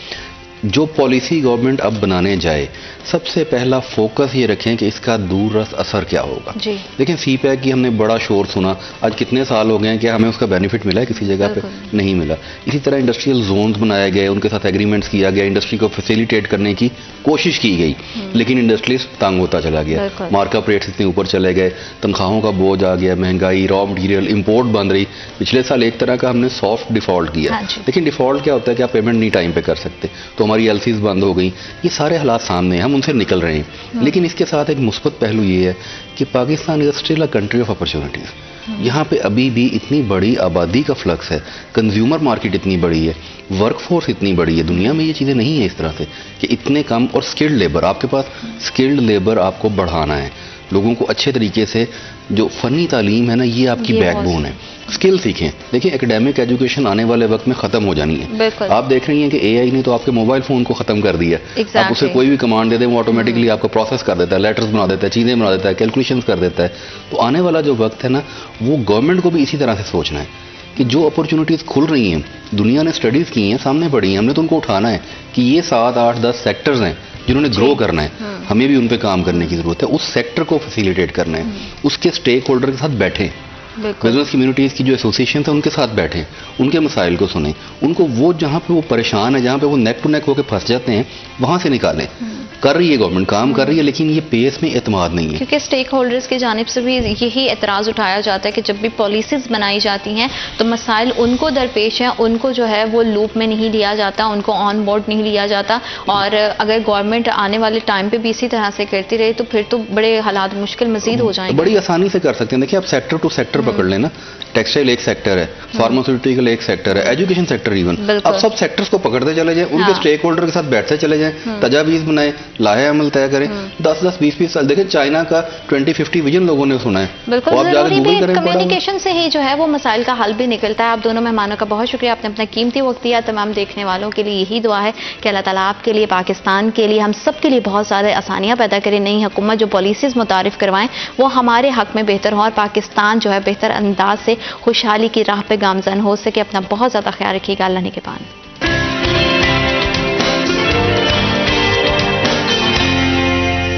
जो पॉलिसी गवर्नमेंट अब बनाने जाए सबसे पहला फोकस ये रखें कि इसका दूररस असर क्या होगा। लेकिन सी पैक की हमने बड़ा शोर सुना, आज कितने साल हो गए हैं कि हमें उसका बेनिफिट मिला है? किसी जगह पे नहीं मिला। इसी तरह इंडस्ट्रियल जोन्स बनाए गए, उनके साथ एग्रीमेंट्स किया गया, इंडस्ट्री को फैसिलिटेट करने की कोशिश की गई, लेकिन इंडस्ट्रीज तंग होता चला गया, मार्कअप रेट्स इतने ऊपर चले गए, तनख्वाहों का बोझ आ गया, महंगाई, रॉ मटीरियल, इंपोर्ट बंद रही। पिछले साल एक तरह का हमने सॉफ्ट डिफॉल्ट किया, लेकिन डिफॉल्ट क्या होता है कि आप पेमेंट नहीं टाइम पे कर सकते, तो हमारी एलसीज बंद हो गई। ये सारे हालात सामने हैं, हम उनसे निकल रहे हैं। लेकिन इसके साथ एक मुस्बत पहलू ये है कि Pakistan is still a country of opportunities. यहाँ पे अभी भी इतनी बड़ी आबादी का फ्लक्स है, कंज्यूमर मार्केट इतनी बड़ी है, वर्कफोर्स इतनी बड़ी है। दुनिया में ये चीज़ें नहीं है इस तरह से कि इतने कम, और स्किल्ड लेबर आपके पास, स्किल्ड लेबर आपको बढ़ाना है, लोगों को अच्छे तरीके से, जो फनी तालीम है ना, ये आपकी बैकबोन है, स्किल सीखें। देखिए एकेडमिक एजुकेशन आने वाले वक्त में ख़त्म हो जानी है। आप देख रही हैं कि एआई ने तो आपके मोबाइल फ़ोन को ख़त्म कर दिया। आप उसे कोई भी कमांड दे दें वो ऑटोमेटिकली आपको प्रोसेस कर देता है, लेटर्स बना देता है, चीज़ें बना देता है, कैलकुलेशंस कर देता है। तो आने वाला जो वक्त है ना, वो गवर्नमेंट को भी इसी तरह से सोचना है कि जो अपॉर्चुनिटीज़ खुल रही हैं, दुनिया ने स्टडीज़ की हैं, सामने पड़ी हैं, हमने तो उनको उठाना है कि ये 7, 8, 10 सेक्टर्स हैं जिन्होंने ग्रो करना है, हमें भी उन पे काम करने की ज़रूरत है, उस सेक्टर को फैसिलिटेट करना है, उसके स्टेक होल्डर के साथ बैठें, बिजनेस कम्युनिटीज़ की जो एसोसिएशन है उनके साथ बैठें, उनके मसाइल को सुनें, उनको वो जहाँ पे वो परेशान है, जहाँ पे वो नेक टू नेक होकर फंस जाते हैं, वहाँ से निकालें। कर रही है गवर्नमेंट, काम कर रही है, लेकिन ये पेस में एतमाद नहीं है। क्योंकि स्टेक होल्डर्स की जानिब से भी यही एतराज़ उठाया जाता है कि जब भी पॉलिसीज़ बनाई जाती हैं तो मसाइल उनको दरपेश हैं, उनको जो है वो लूप में नहीं लिया जाता, उनको ऑन बोर्ड नहीं लिया जाता। और अगर गवर्नमेंट आने वाले टाइम पे भी इसी तरह से करती रहे तो फिर तो बड़े हालात मुश्किल मजीद हो जाएंगे। बड़ी आसानी से कर सकते हैं। देखिए आप सेक्टर टू सेक्टर पकड़ लेना, टेक्सटाइल एक सेक्टर है, फार्मास्यूटिकल एक सेक्टर है, एजुकेशन सेक्टर इवन, अब सब सेक्टर्स को पकड़ते चले जाए, उनके स्टेक होल्डर के साथ बैठते चले जाएं, तजावीज़ बनाए, लाहे अमल तय करें। 10-10, 20-20 साल देखिए चाइना का 2050 विजन लोगों ने सुना है। बिल्कुल जरूरी भी कम्युनिकेशन से ही जो है वो मसाइल का हल भी निकलता है। आप दोनों मेहमानों का बहुत शुक्रिया, आपने अपना कीमती वक्त दिया। तमाम देखने वालों के लिए यही दुआ है कि अल्लाह ताला आपके लिए, पाकिस्तान के लिए, हम सब के लिए बहुत सारे आसानियाँ पैदा करें। नई हुकूमत जो पॉलिसीज़ मुतारिफ करवाएं वो हमारे हक में बेहतर हो और पाकिस्तान जो है बेहतर अंदाज से खुशहाली की राह पे गामजन हो सके। अपना बहुत ज़्यादा ख्याल रखिएगा। अल्लाह ने के पान।